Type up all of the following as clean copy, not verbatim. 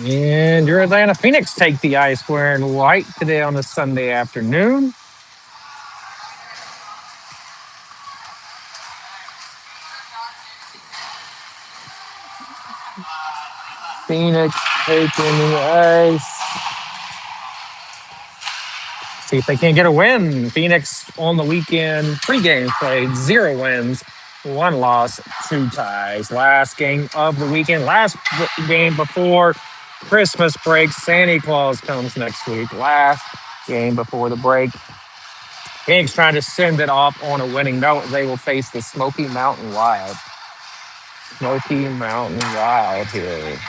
And your Atlanta Phoenix take the ice wearing white today on a Sunday afternoon. Phoenix taking the ice. See if they can't get a win. Phoenix on the weekend, 3 games played, 0 wins, 1 loss, 2 ties. Last game of the weekend, last game before Christmas break. Santa Claus comes next week. Last game before the break. Phoenix trying to send it off on a winning note. They will face the Smoky Mountain Wild. Smoky Mountain Wild here.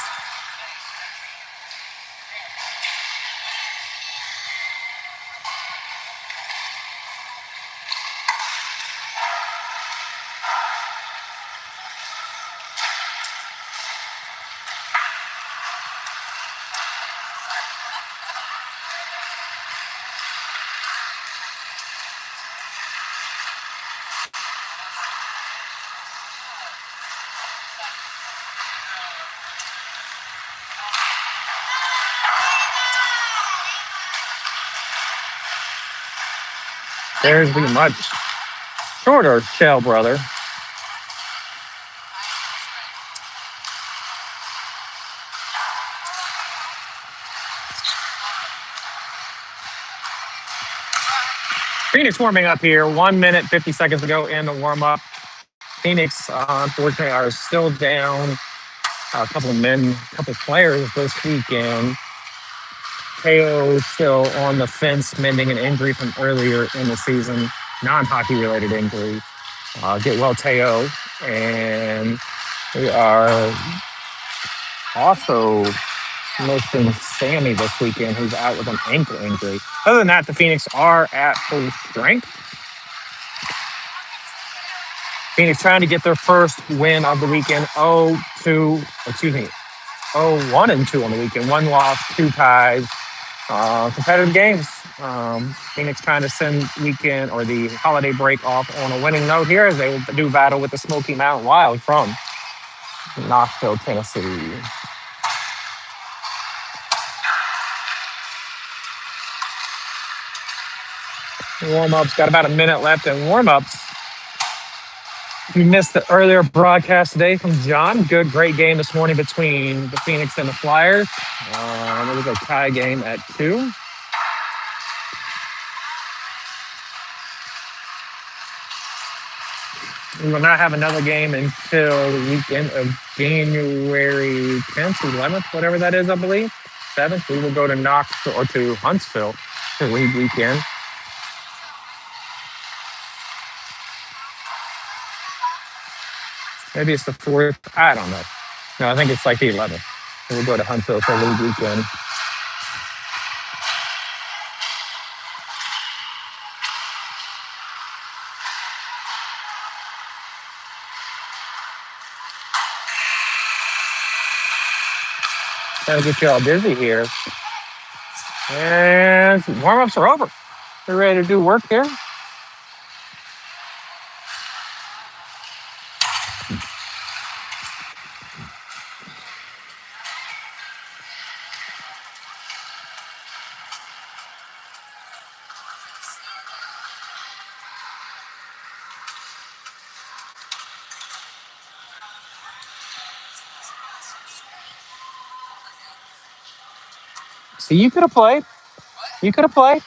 There's the much shorter Shell brother. Phoenix warming up here. 1 minute, 50 seconds ago in the warm up. Phoenix, unfortunately, are still down a couple of men, a couple of players this weekend. Teo still on the fence, mending an injury from earlier in the season, non-hockey related injury. Get well, Teo. And we are also missing Sammy this weekend, who's out with an ankle injury. Other than that, the Phoenix are at full strength. Phoenix trying to get their first win of the weekend. 1-2 on the weekend. 1 loss, 2 ties. Competitive games. Phoenix trying to send weekend or the holiday break off on a winning note here as they do battle with the Smoky Mountain Wild from Knoxville, Tennessee. Warm-ups, got about a minute left in warm-ups. If you missed the earlier broadcast today from John, great game this morning between the Phoenix and the Flyers. It was a tie game at 2. We will not have another game until the weekend of January 10th, 11th, whatever that is, I believe. 7th. We will go to Knoxville or to Huntsville for league weekend. Maybe it's the 4th. I don't know. No, I think it's like the 11th. We'll go to Huntsville for league weekend. Gotta get you all busy here. And warm-ups are over. We're ready to do work here. See, you could have played. You could have played.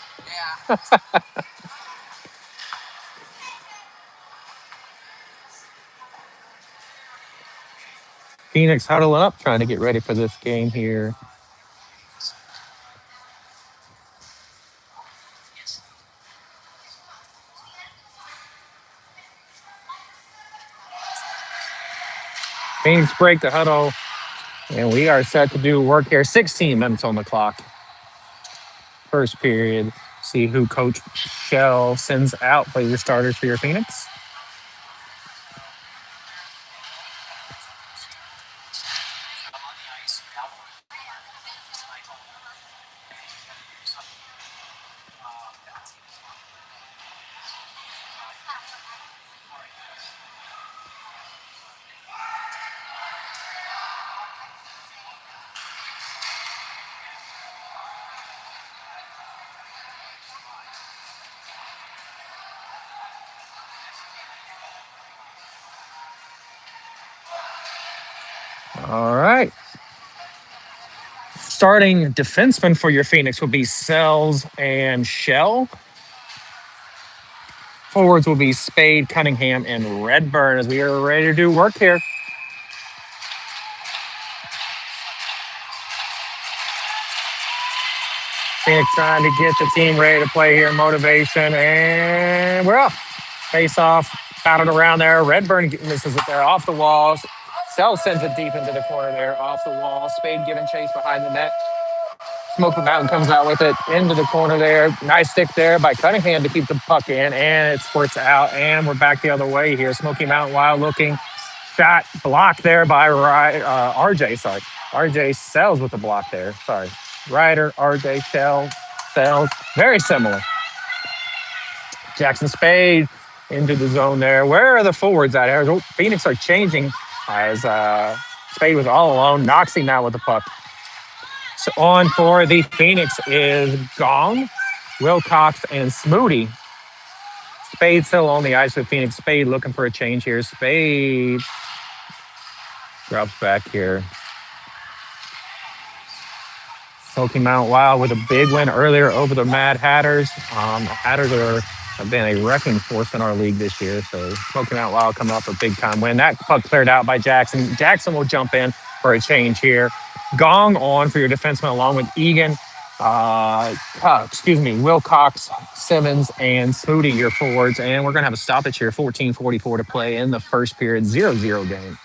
Phoenix huddling up, trying to get ready for this game here. Phoenix break the huddle, and we are set to do work here. 16 minutes on the clock. First period. See who Coach Shell sends out for your starters for your Phoenix. All right. Starting defenseman for your Phoenix will be Sells and Shell. Forwards will be Spade, Cunningham, and Redburn as we are ready to do work here. Phoenix trying to get the team ready to play here. Motivation, and we're up. Face off, battled around there. Redburn misses it there off the walls. Sells sends it deep into the corner there, off the wall. Spade giving chase behind the net. Smoky Mountain comes out with it into the corner there. Nice stick there by Cunningham to keep the puck in, and it squirts out. And we're back the other way here. Smoky Mountain wild looking. Shot blocked there by RJ. Sorry. RJ Sells with the block there. Sorry. Ryder, RJ Sells. Very similar. Jackson Spade into the zone there. Where are the forwards at? Phoenix are changing as Spade was all alone. Noxie now with the puck. So on for the Phoenix is Gong, Wilcox, and Smoody. Spade still on the ice with Phoenix. Spade looking for a change here. Spade drops back here. Smoky Mount Wild with a big win earlier over the Mad Hatters. The Hatters have been a wrecking force in our league this year. So Smoky Mount Wild coming off a big time win. That puck cleared out by Jackson. Jackson will jump in for a change here. Gong on for your defenseman along with Egan. Wilcox, Simmons, and Smoody, your forwards. And we're going to have a stoppage here, 14:44 to play in the first period, 0-0 game.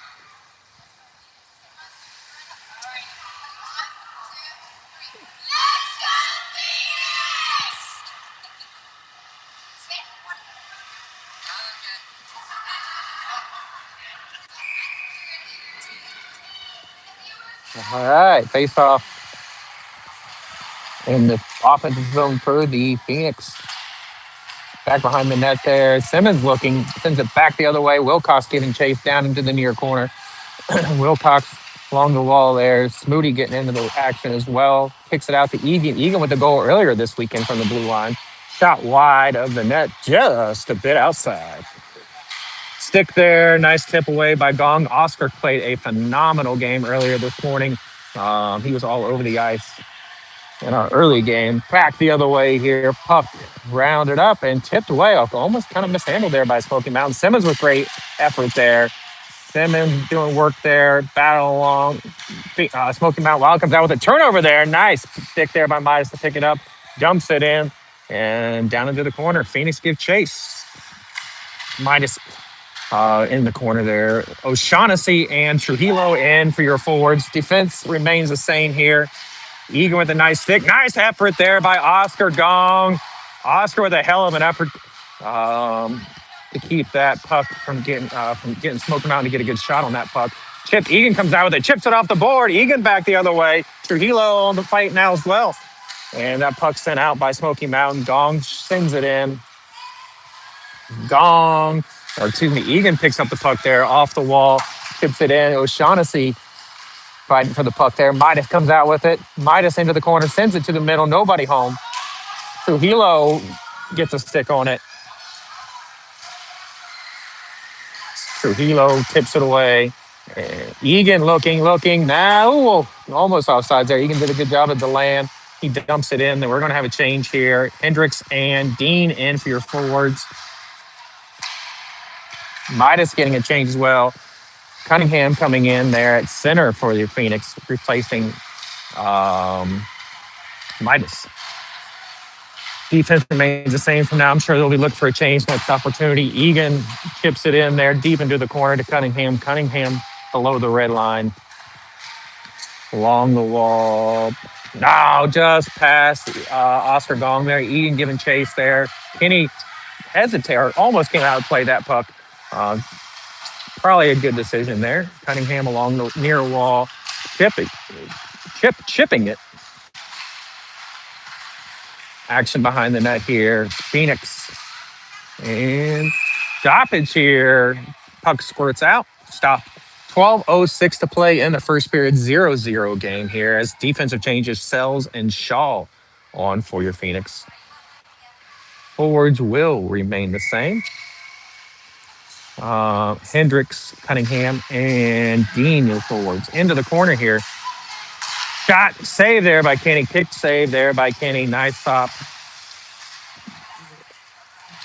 All right, face off in the offensive zone for the Phoenix. Back behind the net there. Simmons looking, sends it back the other way. Wilcox getting chased down into the near corner. Wilcox along the wall there. Smoody getting into the action as well. Kicks it out to Egan. Egan with the goal earlier this weekend from the blue line. Shot wide of the net, just a bit outside. Stick there. Nice tip away by Gong. Oscar played a phenomenal game earlier this morning. He was all over the ice in our early game. Back the other way here. Puck rounded up and tipped away. Almost kind of mishandled there by Smoky Mountain. Simmons with great effort there. Simmons doing work there. Battle along. Smoky Mountain Wild comes out with a turnover there. Nice stick there by Midas to pick it up. Dumps it in and down into the corner. Phoenix give chase. Midas in the corner there. O'Shaughnessy and Trujillo in for your forwards. Defense remains the same here. Egan with a nice stick. Nice effort there by Oscar Gong. Oscar with a hell of an effort to keep that puck from getting Smoky Mountain to get a good shot on that puck. Chip Egan comes out with it. Chips it off the board. Egan back the other way. Trujillo on the fight now as well. And that puck sent out by Smoky Mountain. Gong sends it in. Egan picks up the puck there off the wall. Chips it in. O'Shaughnessy fighting for the puck there. Midas comes out with it. Midas into the corner, sends it to the middle. Nobody home. Trujillo gets a stick on it. Trujillo tips it away. Egan looking. Now, almost offsides there. Egan did a good job at the land. He dumps it in. Then we're going to have a change here. Hendricks and Dean in for your forwards. Midas getting a change as well. Cunningham coming in there at center for the Phoenix, replacing Midas. Defense remains the same from now. I'm sure they'll be looking for a change next opportunity. Egan chips it in there deep into the corner to Cunningham. Cunningham below the red line. Along the wall. No, just past Oscar Gong there. Egan giving chase there. Kenny almost came out and played that puck. Probably a good decision there. Cunningham along the near wall. Chipping it. Action behind the net here. Phoenix. And stoppage here. Puck squirts out. Stop. 12:06 to play in the first period. 0-0 game here as defensive changes Sells and Shaw on for your Phoenix. Forwards will remain the same. Hendricks, Cunningham, and Dean, your forwards. Into the corner here. Shot, save there by Kenny. Kick save there by Kenny. Nice top.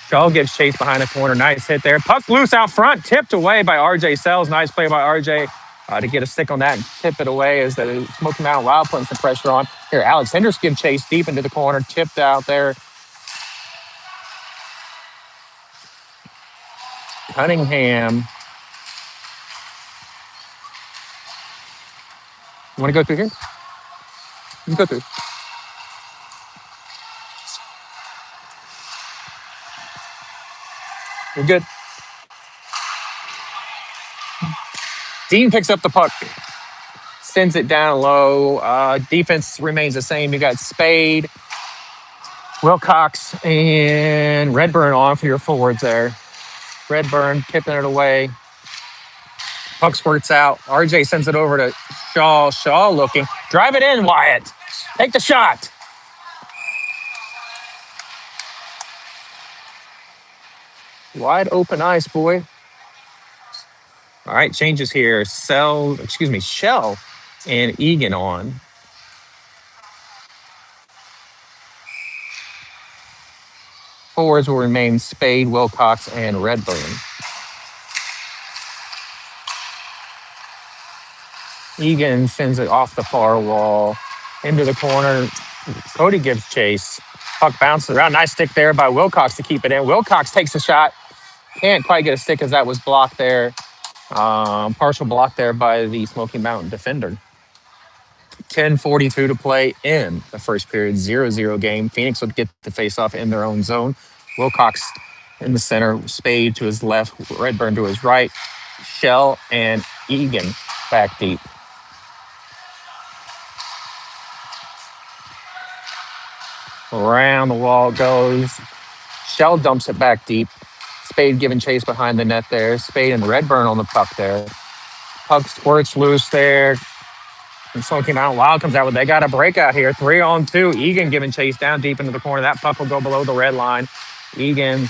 Shaw gives chase behind the corner. Nice hit there. Puck loose out front. Tipped away by RJ Sells. Nice play by RJ to get a stick on that and tip it away as the Smoky Mountain Wild putting some pressure on. Here, Alex Hendricks gives chase deep into the corner. Tipped out there. Cunningham. You want to go through here? You go through. You're good. Dean picks up the puck. Sends it down low. Defense remains the same. You got Spade, Wilcox, and Redburn on for your forwards there. Redburn tipping it away. Puck squirts out. RJ sends it over to Shaw. Shaw looking. Drive it in, Wyatt. Take the shot. Wide open ice, boy. All right, changes here. Shell and Egan on. Forwards will remain Spade, Wilcox, and Redburn. Egan sends it off the far wall into the corner. Cody gives chase. Puck bounces around. Nice stick there by Wilcox to keep it in. Wilcox takes a shot. Can't quite get a stick as that was blocked there. Partial block there by the Smoky Mountain defender. 10:42 to play in the first period. 0-0 game. Phoenix would get the face-off in their own zone. Wilcox in the center. Spade to his left. Redburn to his right. Shell and Egan back deep. Around the wall it goes. Shell dumps it back deep. Spade giving chase behind the net there. Spade and Redburn on the puck there. Puck squirts loose there. And Smoky Mountain Wild comes out with, they got a breakout here. 3-on-2. Egan giving chase down deep into the corner. That puck will go below the red line. Egan,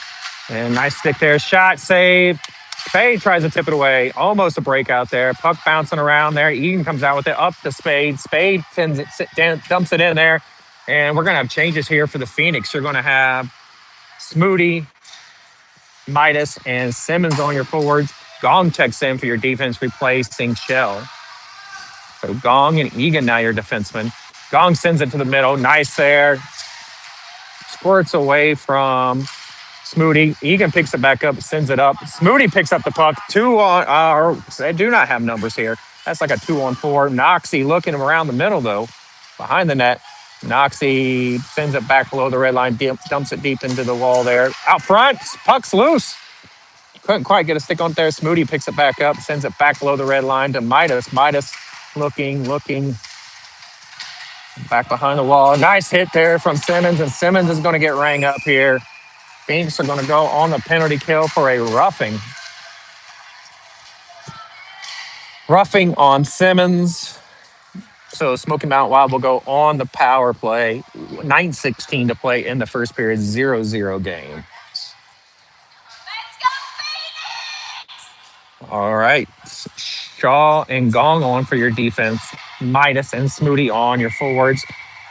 and nice stick there. Shot, save. Spade tries to tip it away. Almost a breakout there. Puck bouncing around there. Egan comes out with it up to Spade. Spade sends it, dumps it in there. And we're going to have changes here for the Phoenix. You're going to have Smoody, Midas, and Simmons on your forwards. Gong checks in for your defense, replacing Shell. So Gong and Egan now your defenseman. Gong sends it to the middle. Nice there. Squirts away from Smoody. Egan picks it back up, sends it up. Smoody picks up the puck. They do not have numbers here. That's like a 2-on-4. Noxie looking around the middle, though, behind the net. Noxie sends it back below the red line, dumps it deep into the wall there. Out front, puck's loose. Couldn't quite get a stick on there. Smoody picks it back up, sends it back below the red line to Midas. Midas looking. Back behind the wall. Nice hit there from Simmons, and Simmons is going to get rang up here. Phoenix are going to go on the penalty kill for a roughing. Roughing on Simmons. So Smoky Mountain Wild will go on the power play. 9:16 to play in the first period. 0-0 game. All right. Shaw and Gong on for your defense. Midas and Smoody on your forwards.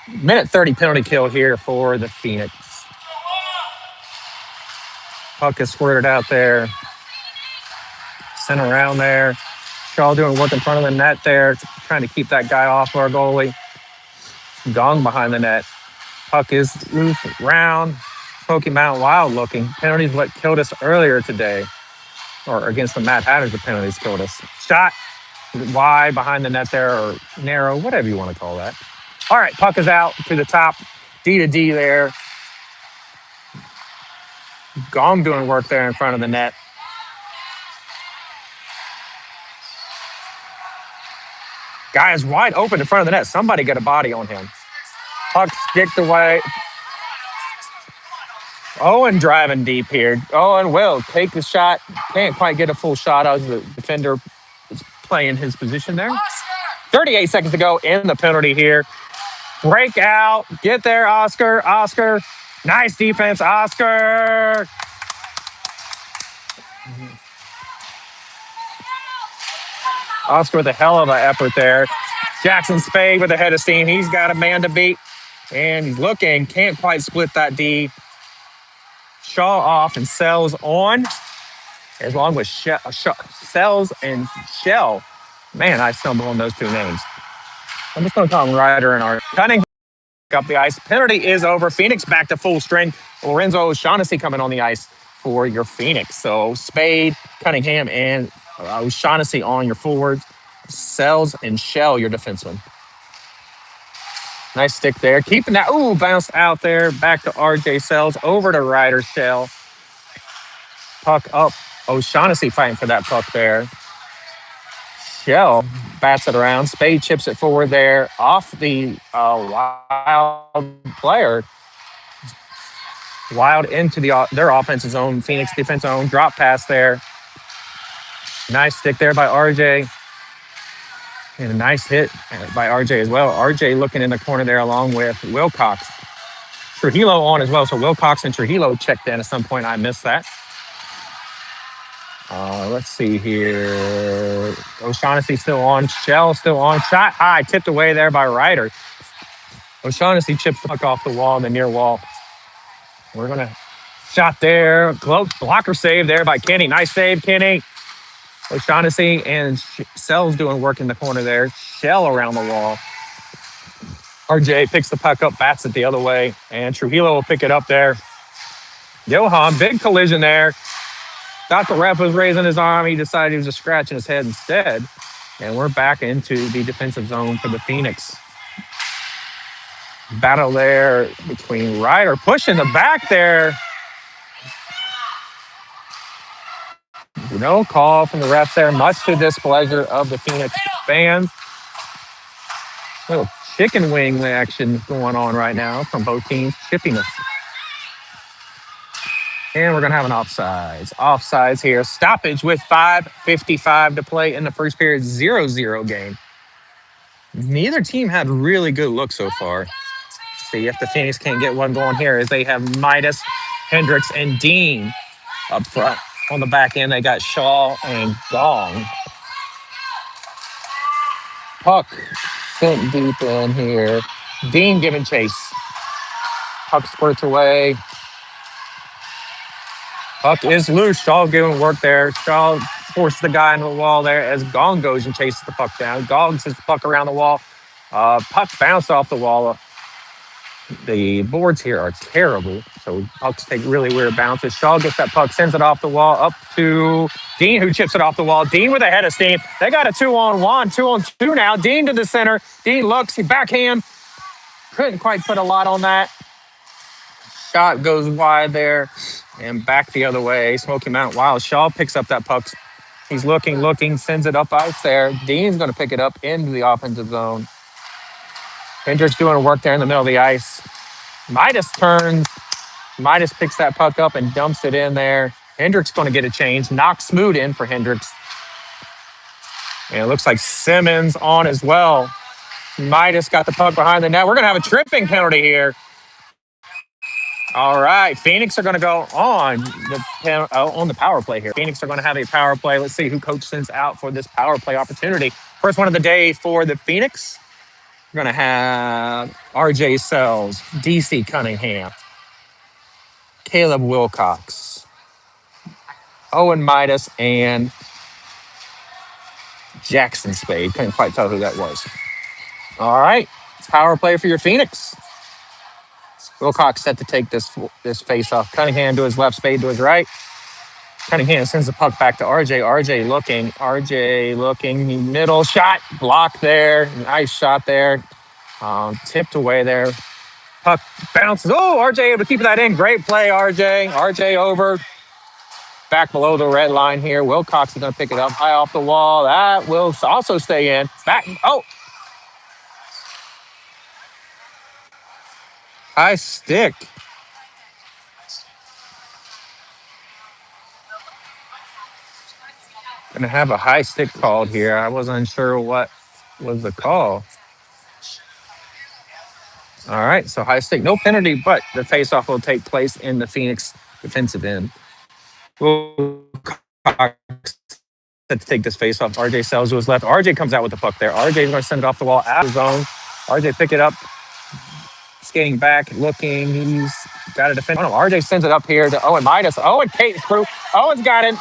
Minute 30 penalty kill here for the Phoenix. Puck is squirted out there. Sent around there. Shaw doing work in front of the net there, trying to keep that guy off our goalie. Gong behind the net. Puck is loose, round. Smoky Mountain Wild looking. Penalties what killed us earlier today. Or against the Mad Hatters, the penalties killed us. Shot wide behind the net there, or narrow, whatever you want to call that. All right, puck is out to the top. D to D there. Gong doing work there in front of the net. Guy is wide open in front of the net. Somebody get a body on him. Puck kicked away. Owen driving deep here. Owen will take the shot. Can't quite get a full shot as the defender is playing his position there. 38 seconds to go in the penalty here. Break out. Get there, Oscar. Oscar. Nice defense, Oscar. Oscar with a hell of an effort there. Jackson Spade with a head of steam. He's got a man to beat. And he's looking, can't quite split that D. Shaw off and Sells on, as long with Sells and Shell. Man, I stumble on those two names. I'm just going to call him Ryder and Art. Cunningham up the ice. Penalty is over. Phoenix back to full strength. Lorenzo O'Shaughnessy coming on the ice for your Phoenix. So Spade, Cunningham, and O'Shaughnessy on your forwards. Sells and Shell, your defenseman. Nice stick there. Keeping that. Ooh, bounced out there. Back to RJ Sells. Over to Ryder Shell. Puck up. O'Shaughnessy fighting for that puck there. Shell bats it around. Spade chips it forward there. Off the Wild player. Wild into their offensive zone. Phoenix defense zone. Drop pass there. Nice stick there by RJ. And a nice hit by RJ as well. RJ looking in the corner there along with Wilcox. Trujillo on as well. So Wilcox and Trujillo checked in at some point. I missed that. Let's see here. O'Shaughnessy still on. Shell still on. Shot high. Tipped away there by Ryder. O'Shaughnessy chips the puck off the wall, the near wall. We're going to shot there. Close blocker save there by Kenny. Nice save, Kenny. O'Shaughnessy and Sells doing work in the corner there. Shell around the wall. RJ picks the puck up, bats it the other way, and Trujillo will pick it up there. Johan, big collision there. Thought the ref was raising his arm. He decided he was just scratching his head instead. And we're back into the defensive zone for the Phoenix. Battle there between Ryder pushing the back there. No call from the ref there, much to displeasure of the Phoenix fans. Little chicken wing action going on right now from both teams, chipping us. And we're going to have an offsides. Offsides here. Stoppage with 5:55 to play in the first period. 0-0 game. Neither team had really good looks so far. See if the Phoenix can't get one going here as they have Midas, Hendricks, and Dean up front. On the back end, they got Shaw and Gong. Puck sent deep in here. Dean giving chase. Puck squirts away. Puck is loose. Shaw giving work there. Shaw forces the guy into the wall there as Gong goes and chases the puck down. Gong sends the puck around the wall. Puck bounced off the wall. The boards here are terrible, so pucks take really weird bounces. Shaw gets that puck, sends it off the wall up to Dean, who chips it off the wall. Dean with a head of steam. They got a 2-on-1, 2-on-2 now. Dean to the center. Dean looks, he backhand. Couldn't quite put a lot on that. Shot goes wide there and back the other way. Smoky Mountain Wild. Shaw picks up that puck. He's looking, sends it up ice there. Dean's going to pick it up into the offensive zone. Hendricks doing work there in the middle of the ice. Midas turns. Midas picks that puck up and dumps it in there. Hendricks going to get a change. Knocks Smoot in for Hendricks. And it looks like Simmons on as well. Midas got the puck behind the net. We're going to have a tripping penalty here. All right. Phoenix are going to go on the power play here. Phoenix are going to have a power play. Let's see who coach sends out for this power play opportunity. First one of the day for the Phoenix. We're going to have RJ Sells, DC Cunningham, Caleb Wilcox, Owen Midas, and Jackson Spade. Couldn't quite tell who that was. All right. It's power play for your Phoenix. Wilcox set to take this face off. Cunningham to his left, Spade to his right. Cunningham sends the puck back to RJ. RJ looking. Middle shot. Block there. Nice shot there. Tipped away there. Puck bounces. Oh, RJ able to keep that in. Great play, RJ. RJ over. Back below the red line here. Wilcox is going to pick it up high off the wall. That will also stay in. Back. Oh. High stick. Going to have a high stick called here. I wasn't unsure what was the call. All right, so high stick, no penalty, but the faceoff will take place in the Phoenix defensive end. Wilcox set to take this face off. RJ Sells to his left. RJ comes out with the puck there. RJ is going to send it off the wall out of zone. RJ pick it up, skating back, looking. He's got to defend. Oh no, RJ sends it up here to Owen Midas. Owen Kate through. Owen's got it.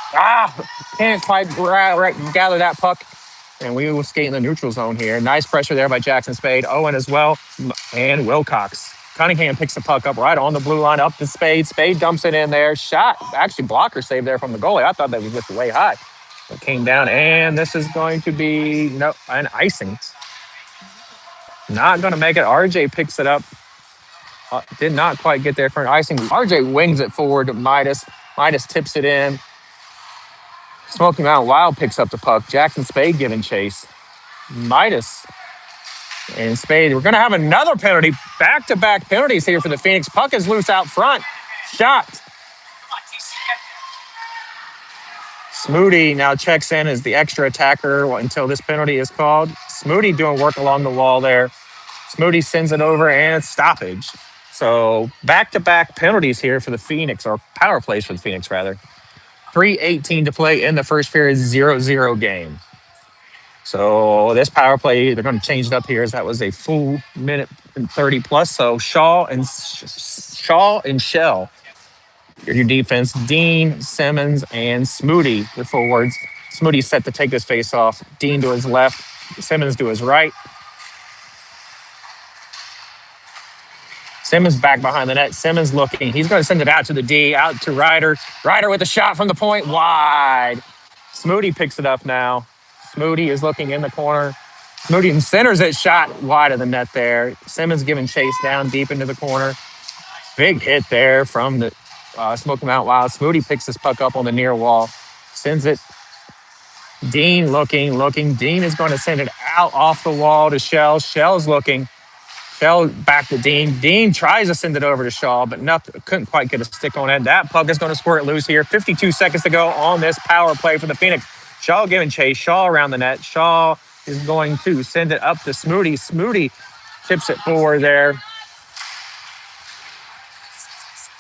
Can't quite gather that puck. And we will skate in the neutral zone here. Nice pressure there by Jackson Spade. Owen as well. And Wilcox. Cunningham picks the puck up right on the blue line, up to Spade. Spade dumps it in there. Shot. Actually, blocker save there from the goalie. I thought that was just way high. It came down, and this is going to be an icing. Not going to make it. RJ picks it up. Did not quite get there for an icing. RJ wings it forward to Midas. Midas tips it in. Smoky Mountain Wild picks up the puck. Jackson Spade giving chase. Midas and Spade. We're going to have another penalty. Back-to-back penalties here for the Phoenix. Puck is loose out front. Shot. Smoody now checks in as the extra attacker until this penalty is called. Smoody doing work along the wall there. Smoody sends it over, and it's stoppage. So back-to-back penalties here for the Phoenix, or power plays for the Phoenix, rather. 3:18 to play in the first period, 0-0 game. So this power play, they're going to change it up here as that was a full minute and 30 plus. So Shaw and Shell, your defense. Dean, Simmons, and Smoody, the forwards. Smoody set to take this face off. Dean to his left, Simmons to his right. Simmons back behind the net. Simmons looking. He's going to send it out to the D, out to Ryder. Ryder with a shot from the point, wide. Smoody picks it up now. Smoody is looking in the corner. Smoody centers it, shot wide of the net there. Simmons giving chase down deep into the corner. Big hit there from the Smoky Mountain Wild. Smoody picks this puck up on the near wall. Sends it. Dean looking. Dean is going to send it out off the wall to Shell. Shell's looking. Shell back to Dean. Dean tries to send it over to Shaw, but couldn't quite get a stick on it. That puck is going to squirt loose here. 52 seconds to go on this power play for the Phoenix. Shaw giving chase. Shaw around the net. Shaw is going to send it up to Smoody. Smoody tips it forward there.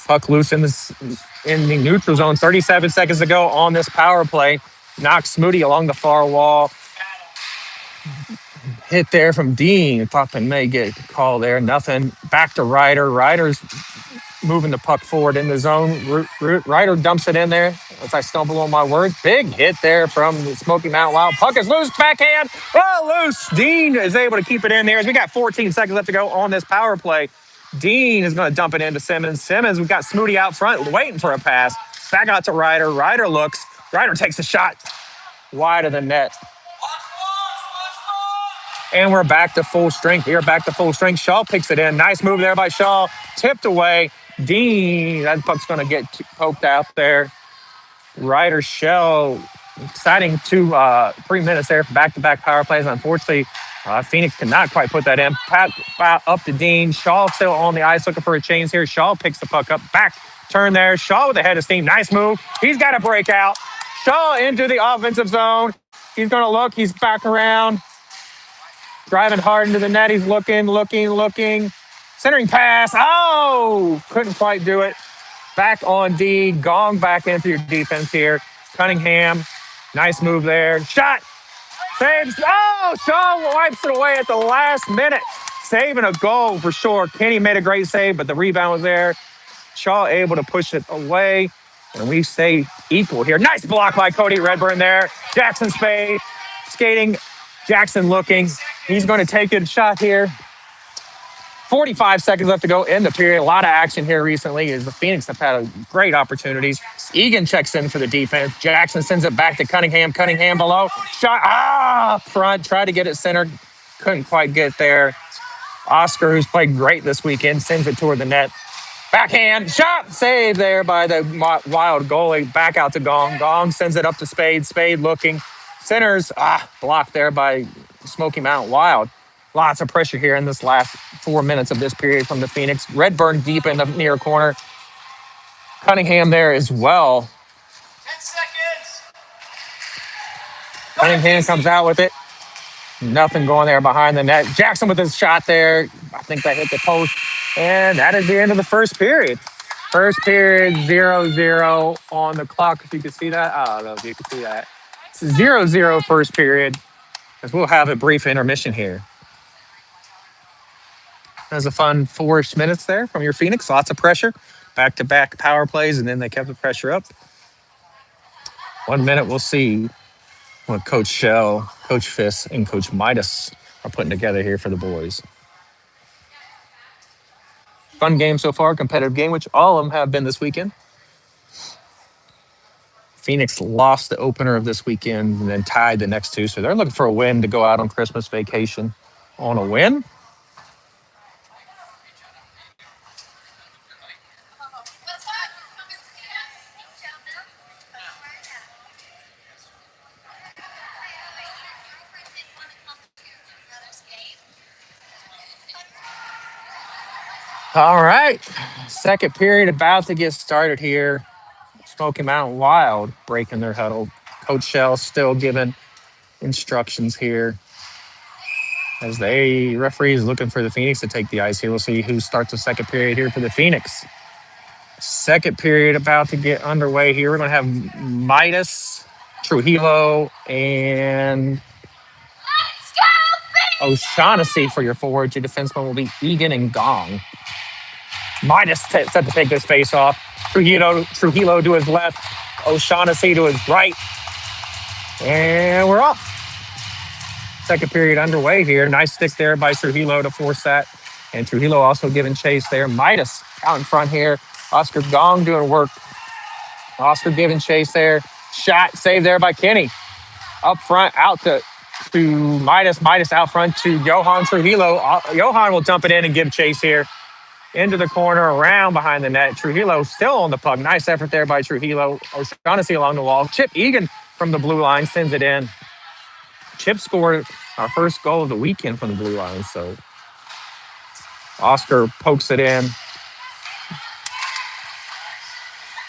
Puck loose in the neutral zone. 37 seconds to go on this power play. Knocks Smoody along the far wall. Hit there from Dean. Thought they may get a call there. Nothing. Back to Ryder. Ryder's moving the puck forward in the zone. Ryder dumps it in there as I stumble on my words. Big hit there from the Smoky Mountain Wild. Puck is loose. Backhand. Oh, loose. Dean is able to keep it in there as we got 14 seconds left to go on this power play. Dean is going to dump it into Simmons. Simmons, we've got Smoody out front waiting for a pass. Back out to Ryder. Ryder looks. Ryder takes a shot wide of the net. And we're back to full strength here. Back to full strength. Shaw picks it in. Nice move there by Shaw. Tipped away. Dean, that puck's going to get poked out there. Ryder, Shell, exciting 3 minutes there for back-to-back power plays. Unfortunately, Phoenix cannot quite put that in. Pat up to Dean. Shaw still on the ice looking for a change here. Shaw picks the puck up. Back turn there. Shaw with the head of steam. Nice move. He's got a breakout. Shaw into the offensive zone. He's going to look. He's back around. Driving hard into the net. He's looking. Centering pass. Oh! Couldn't quite do it. Back on D. Gong back into your defense here. Cunningham. Nice move there. Shot. Saves. Oh! Shaw wipes it away at the last minute. Saving a goal for sure. Kenny made a great save, but the rebound was there. Shaw able to push it away. And we stay equal here. Nice block by Cody Redburn there. Jackson Spade skating. Jackson looking. He's going to take a shot here. 45 seconds left to go in the period. A lot of action here recently as the Phoenix have had great opportunities. Egan checks in for the defense. Jackson sends it back to Cunningham. Cunningham below. Shot. Front. Tried to get it centered. Couldn't quite get there. Oscar, who's played great this weekend, sends it toward the net. Backhand. Shot. Save there by the Wild goalie. Back out to Gong. Gong sends it up to Spade. Spade looking. Centers. Blocked there by Smoky Mountain Wild. Lots of pressure here in this last 4 minutes of this period from the Phoenix. Redburn deep in the near corner. Cunningham there as well. 10 seconds. Cunningham comes out with it. Nothing going there behind the net. Jackson with his shot there. I think that hit the post. And that is the end of the first period. First period, 0-0 on the clock. If you can see that. I don't know if you can see that. It's 0-0 first period, as we'll have a brief intermission here. That was a fun 4-ish minutes there from your Phoenix. Lots of pressure, back-to-back power plays, and then they kept the pressure up. 1 minute, we'll see what Coach Shell, Coach Fiss, and Coach Midas are putting together here for the boys. Fun game so far, competitive game, which all of them have been this weekend. Phoenix lost the opener of this weekend and then tied the next two, so they're looking for a win to go out on Christmas vacation on a win. All right, second period about to get started here. Smoky Mountain Wild breaking their huddle. Coach Shell still giving instructions here as the referee is looking for the Phoenix to take the ice here. We'll see who starts the second period here for the Phoenix. Second period about to get underway here. We're going to have Midas, Trujillo, and O'Shaughnessy for your forwards. Your defenseman will be Egan and Gong. Midas set to take this face off. Trujillo to his left. O'Shaughnessy to his right. And we're off. Second period underway here. Nice stick there by Trujillo to force that. And Trujillo also giving chase there. Midas out in front here. Oscar Gong doing work. Oscar giving chase there. Shot saved there by Kenny. Up front, out to Midas. Midas out front to Johan Trujillo. Johan will dump it in and give chase here. Into the corner, around behind the net. Trujillo still on the puck. Nice effort there by Trujillo. O'Shaughnessy along the wall. Chip Egan from the blue line sends it in. Chip scored our first goal of the weekend from the blue line. So Oscar pokes it in.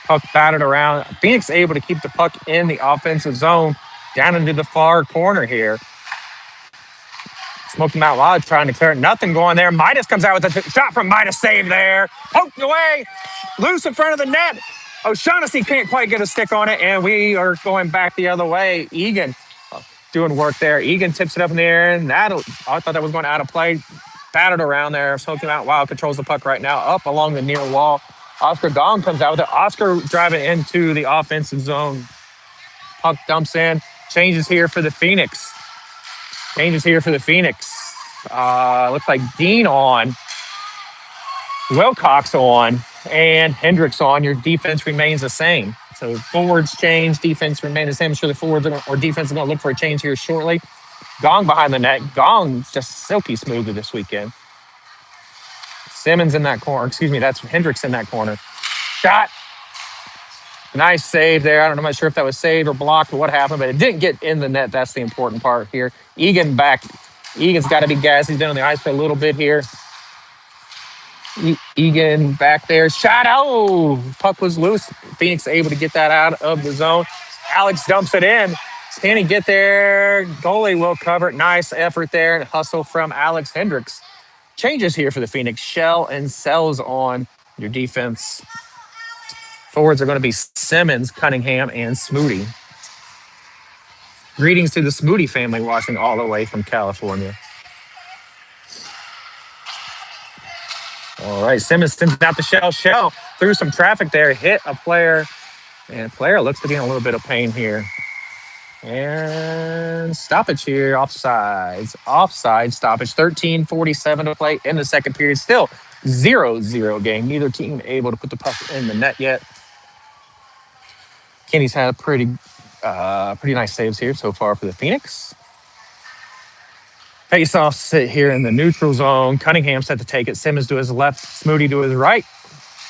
Puck batted around. Phoenix able to keep the puck in the offensive zone down into the far corner here. Smoky Mountain Wild trying to clear it. Nothing going there. Midas comes out with a shot from Midas. Save there. Poked away. Loose in front of the net. O'Shaughnessy can't quite get a stick on it, and we are going back the other way. Egan doing work there. Egan tips it up in the air, and I thought that was going out of play. Battered around there. Smoky Mountain Wild controls the puck right now. Up along the near wall. Oscar Gong comes out with it. Oscar driving into the offensive zone. Puck dumps in. Changes here for the Phoenix. Looks like Dean on. Wilcox on. And Hendricks on. Your defense remains the same. So forwards change. Defense remains the same. I'm sure the forwards or defense are going to look for a change here shortly. Gong behind the net. Gong just silky smooth this weekend. Simmons in that corner. Excuse me, that's Hendricks in that corner. Shot. Nice save there. I'm not sure if that was saved or blocked or what happened, but it didn't get in the net. That's the important part here. Egan back. Egan's got to be gassed. He's been on the ice for a little bit here. Egan back there. Shot. Oh, puck was loose. Phoenix able to get that out of the zone. Alex dumps it in. Can he get there? Goalie will cover it. Nice effort there and hustle from Alex Hendricks. Changes here for the Phoenix. Shell and Sells on your defense. Forwards are going to be Simmons, Cunningham, and Smoody. Greetings to the Smoody family watching all the way from California. All right, Simmons sends out the Shell. Shell through some traffic there, hit a player, and a player looks to be in a little bit of pain here. And stoppage here, offside stoppage. 13:47 to play in the second period. Still 0-0 game. Neither team able to put the puck in the net yet. Kenny's had pretty nice saves here so far for the Phoenix. Face-off sit here in the neutral zone. Cunningham set to take it. Simmons to his left. Smoody to his right.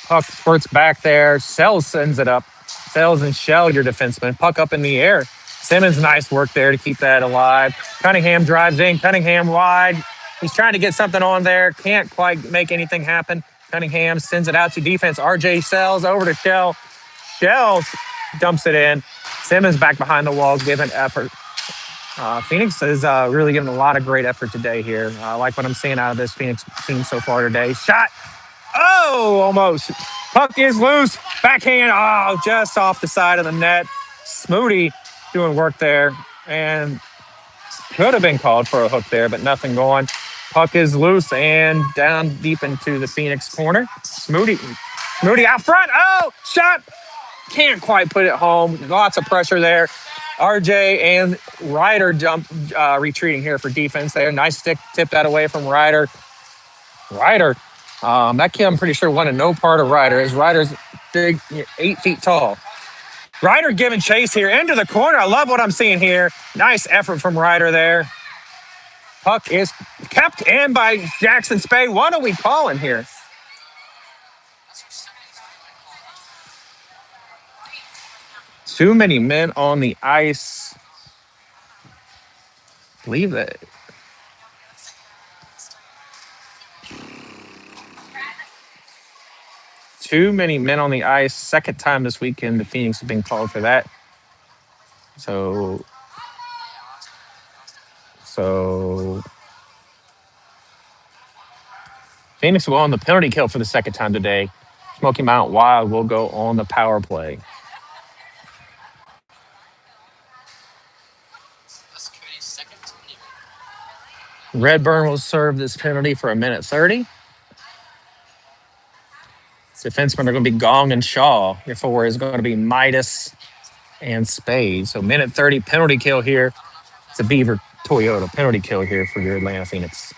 Puck squirts back there. Sells sends it up. Sells and Shell, your defenseman. Puck up in the air. Simmons, nice work there to keep that alive. Cunningham drives in. Cunningham wide. He's trying to get something on there. Can't quite make anything happen. Cunningham sends it out to defense. RJ Sells over to Shell. Shell dumps it in. Simmons back behind the walls, giving effort. Phoenix is really giving a lot of great effort today here. I like what I'm seeing out of this Phoenix team so far today. Shot. Oh, almost. Puck is loose. Backhand. Oh, just off the side of the net. Smoody doing work there. And could have been called for a hook there, but nothing going. Puck is loose and down deep into the Phoenix corner. Moody out front. Oh, shot. Can't quite put it home. Lots of pressure there. RJ and Ryder retreating here for defense there. Nice stick, tip that away from Ryder. Ryder, that kid I'm pretty sure wanted no part of Ryder. As Ryder's big, 8 feet tall. Ryder giving chase here into the corner. I love what I'm seeing here. Nice effort from Ryder there. Puck is kept in by Jackson Spade. What are we calling here? Too many men on the ice. Believe that. Too many men on the ice. Second time this weekend the Phoenix have been called for that. So Phoenix will on the penalty kill for the second time today. Smoky Mountain Wild will go on the power play. Redburn will serve this penalty for 1:30. Defensemen are going to be Gong and Shaw. Your forward is going to be Midas and Spade. So 1:30 penalty kill here. It's a Beaver Toyota penalty kill here for your Atlanta Phoenix.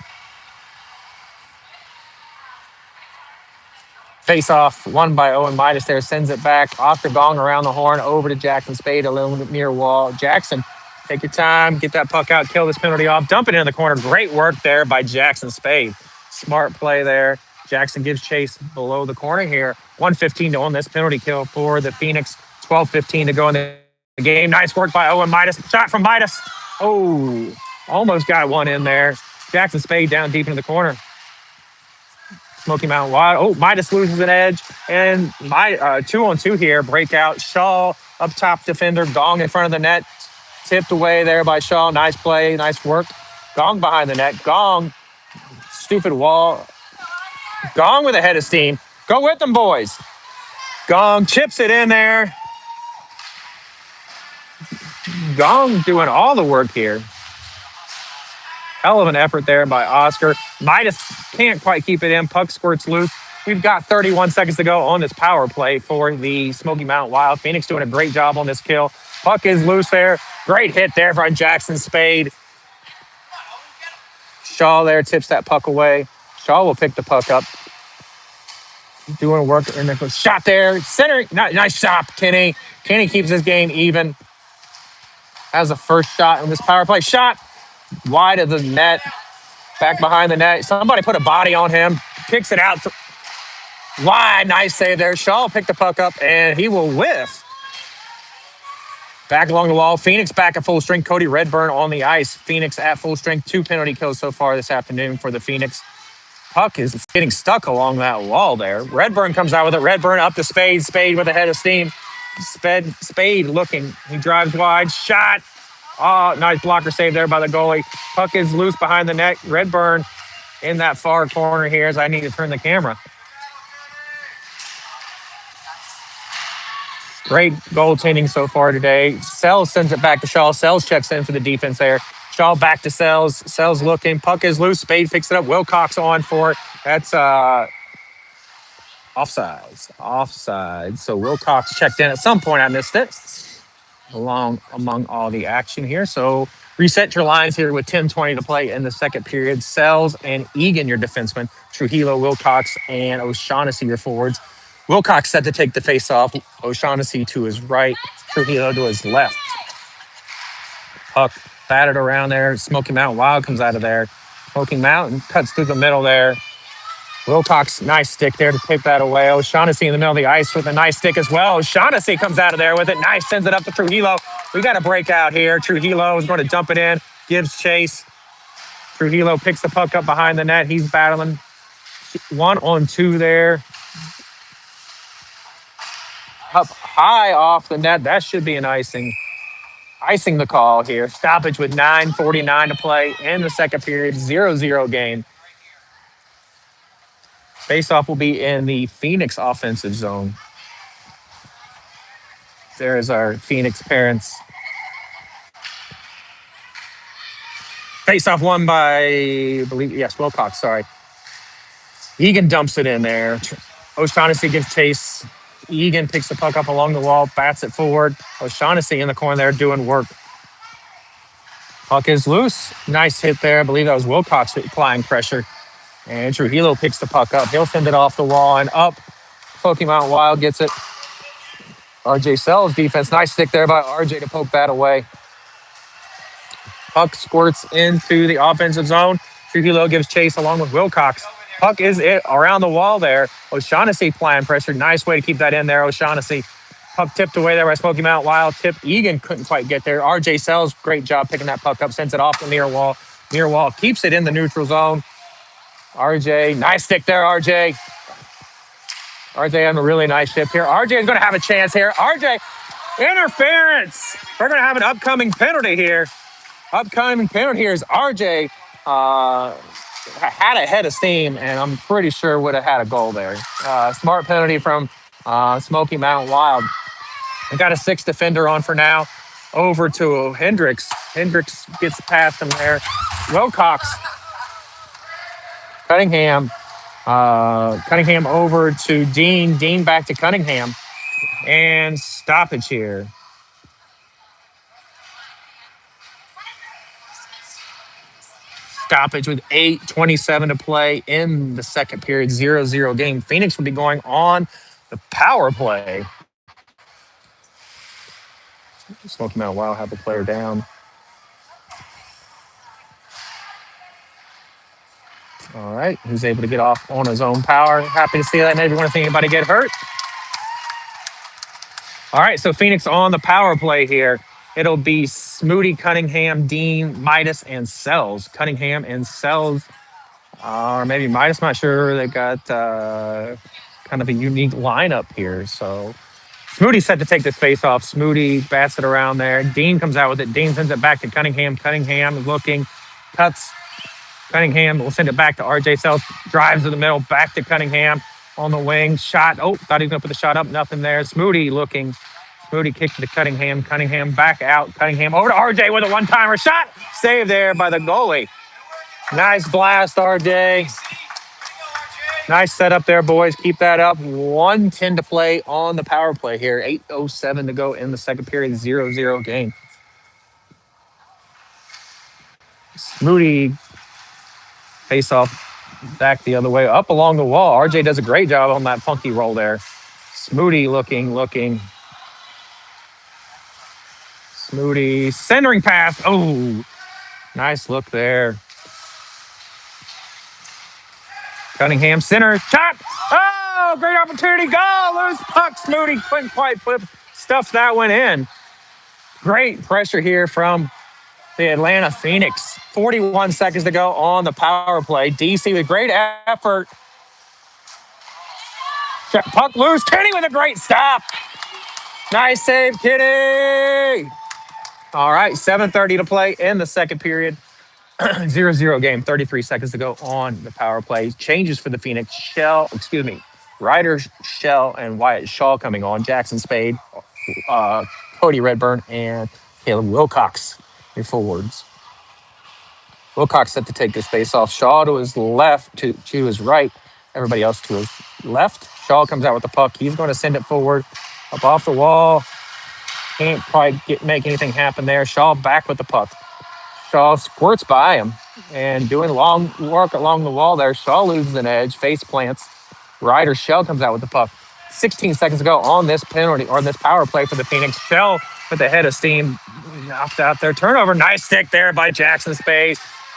Face off, won by Owen Midas there, sends it back. Oscar Gong around the horn, over to Jackson Spade, a little near wall. Jackson, take your time, get that puck out, kill this penalty off, dump it into the corner. Great work there by Jackson Spade. Smart play there. Jackson gives chase below the corner here. 1:15 to own this penalty kill for the Phoenix. 12:15 to go in the game. Nice work by Owen Midas. Shot from Midas. Oh, almost got one in there. Jackson Spade down deep into the corner. Smoky Mountain Wild. Oh, Midas loses an edge. And 2-on-2 here. Breakout. Shaw up top defender. Gong in front of the net. Tipped away there by Shaw. Nice play. Nice work. Gong behind the net. Gong. Stupid wall. Gong with a head of steam. Go with them, boys. Gong chips it in there. Gong doing all the work here. Hell of an effort there by Oscar. Midas can't quite keep it in. Puck squirts loose. We've got 31 seconds to go on this power play for the Smoky Mountain Wild. Phoenix doing a great job on this kill. Puck is loose there. Great hit there from Jackson Spade. Shaw there tips that puck away. Shaw will pick the puck up. Doing work in the shot there. Center. Nice shot, Kenny. Kenny keeps his game even. Has a first shot in this power play. Shot wide of the net. Back behind the net. Somebody put a body on him. Kicks it out. Wide. Nice save there. Shaw will pick the puck up, and he will whiff. Back along the wall. Phoenix back at full strength. Cody Redburn on the ice. Phoenix at full strength. 2 penalty kills so far this afternoon for the Phoenix. Puck is getting stuck along that wall there. Redburn comes out with it. Redburn up to Spade. Spade with a head of steam. Spade looking. He drives wide. Shot. Oh, nice blocker save there by the goalie. Puck is loose behind the net. Redburn in that far corner here as I need to turn the camera. Great goaltending so far today. Sells sends it back to Shaw. Sells checks in for the defense there. Shaw back to Sells. Sells looking. Puck is loose. Spade picks it up. Wilcox on for it. That's offsides. Offside. So Wilcox checked in at some point. I missed it. Among all the action here. So reset your lines here with 10:20 to play in the second period. Sells and Egan, your defenseman. Trujillo, Wilcox, and O'Shaughnessy, your forwards. Wilcox set to take the face-off. O'Shaughnessy to his right. Trujillo to his left. Puck batted around there. Smoky Mountain Wild comes out of there. Smoky Mountain cuts through the middle there. Wilcox, nice stick there to take that away. O'Shaughnessy in the middle of the ice with a nice stick as well. O'Shaughnessy comes out of there with it. Nice, sends it up to Trujillo. We got a breakout here. Trujillo is going to dump it in, gives chase. Trujillo picks the puck up behind the net. He's battling 1-on-2 there. Up high off the net. That should be an icing. Icing the call here. Stoppage with 9:49 to play in the second period. 0-0 game. Faceoff will be in the Phoenix offensive zone. There's our Phoenix parents Face off won by, I believe, yes, Wilcox. Sorry. Egan dumps it in there. O'Shaughnessy gives chase. Egan picks the puck up along the wall, bats it forward. O'Shaughnessy in the corner there doing work. Puck is loose. Nice hit there. I believe that was Wilcox applying pressure. And Trujillo picks the puck up. He'll send it off the wall and up. Pokemon Wild gets it. RJ Sells defense. Nice stick there by RJ to poke that away. Puck squirts into the offensive zone. Trujillo gives chase along with Wilcox. Puck is it around the wall there. O'Shaughnessy applying pressure. Nice way to keep that in there, O'Shaughnessy. Puck tipped away there by Smoky Mountain Wild. Tip. Egan couldn't quite get there. RJ Sells, great job picking that puck up. Sends it off the near wall. Near wall keeps it in the neutral zone. RJ, nice stick there, RJ. RJ having a really nice shift here. RJ is going to have a chance here. RJ, interference. We're going to have an upcoming penalty here. Upcoming penalty here is RJ had a head of steam, and I'm pretty sure would have had a goal there. Smart penalty from Smoky Mountain Wild. We got a 6 defender on for now. Over to Hendricks. Hendricks gets past him there. Wilcox. Cunningham. Cunningham over to Dean. Dean back to Cunningham. And stoppage here. Stoppage with 8:27 to play in the second period, 0-0 game. Phoenix will be going on the power play. Smoky Mountain Wild have the player down. All right, he's able to get off on his own power. Happy to see that. Maybe want to see anybody get hurt. All right, so Phoenix on the power play here. It'll be Smoody, Cunningham, Dean, Midas, and Sells. Cunningham and Sells, or maybe Midas, not sure. They got kind of a unique lineup here. So Smoody set to take this face off. Smoody bats it around there. Dean comes out with it. Dean sends it back to Cunningham. Cunningham is looking, cuts. Cunningham will send it back to RJ Sells. Drives to the middle, back to Cunningham on the wing. Shot. Oh, thought he was going to put the shot up. Nothing there. Smoody looking. Smoody kicked to Cunningham. Cunningham back out. Cunningham over to RJ with a one-timer shot. Saved there by the goalie. Nice blast, RJ. Nice setup there, boys. Keep that up. 1:10 to play on the power play here. 8:07 to go in the second period. 0-0 game. Smoody face off back the other way, up along the wall. RJ does a great job on that funky roll there. Smoody looking. Smoody centering pass. Oh, nice look there. Cunningham center shot. Oh, great opportunity. Go. Loose puck. Smoody couldn't quite put stuff that one in. Great pressure here from the Atlanta Phoenix. 41 seconds to go on the power play. DC with great effort. Puck loose. Kenny with a great stop. Nice save, Kenny. All right, 7:30 to play in the second period. 0-0 game, 33 seconds to go on the power play. Changes for the Phoenix. Ryder, Shell, and Wyatt Shaw coming on. Jackson Spade, Cody Redburn, and Caleb Wilcox, your forwards. Wilcox set to take this face off. Shaw to his left, to his right. Everybody else to his left. Shaw comes out with the puck. He's going to send it forward, up off the wall. Can't quite make anything happen there. Shaw back with the puck. Shaw squirts by him and doing long work along the wall there. Shaw loses an edge, face plants. Ryder Shell comes out with the puck. 16 seconds to go on this penalty or this power play for the Phoenix. Shell with the head of steam knocked out their turnover. Nice stick there by Jackson Spade.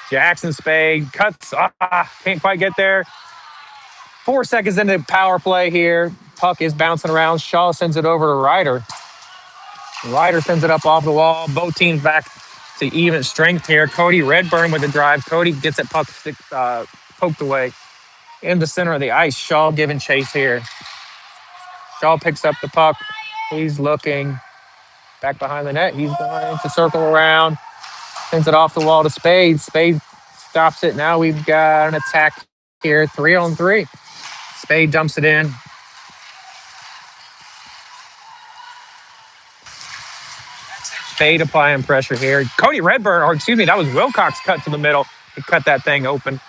Jackson Spade cuts. Can't quite get there. 4 seconds into the power play here. Puck is bouncing around. Shaw sends it over to Ryder. Ryder sends it up off the wall. Both teams back to even strength here. Cody Redburn with the drive. Cody gets that puck poked away in the center of the ice. Shaw giving chase here. Shaw picks up the puck. He's looking back behind the net. He's going to circle around. Sends it off the wall to Spade. Spade stops it. Now we've got an attack here. 3-on-3. Spade dumps it in. Spade applying pressure here. Cody Redburn, or excuse me, that was Wilcox cut to the middle. He cut that thing open.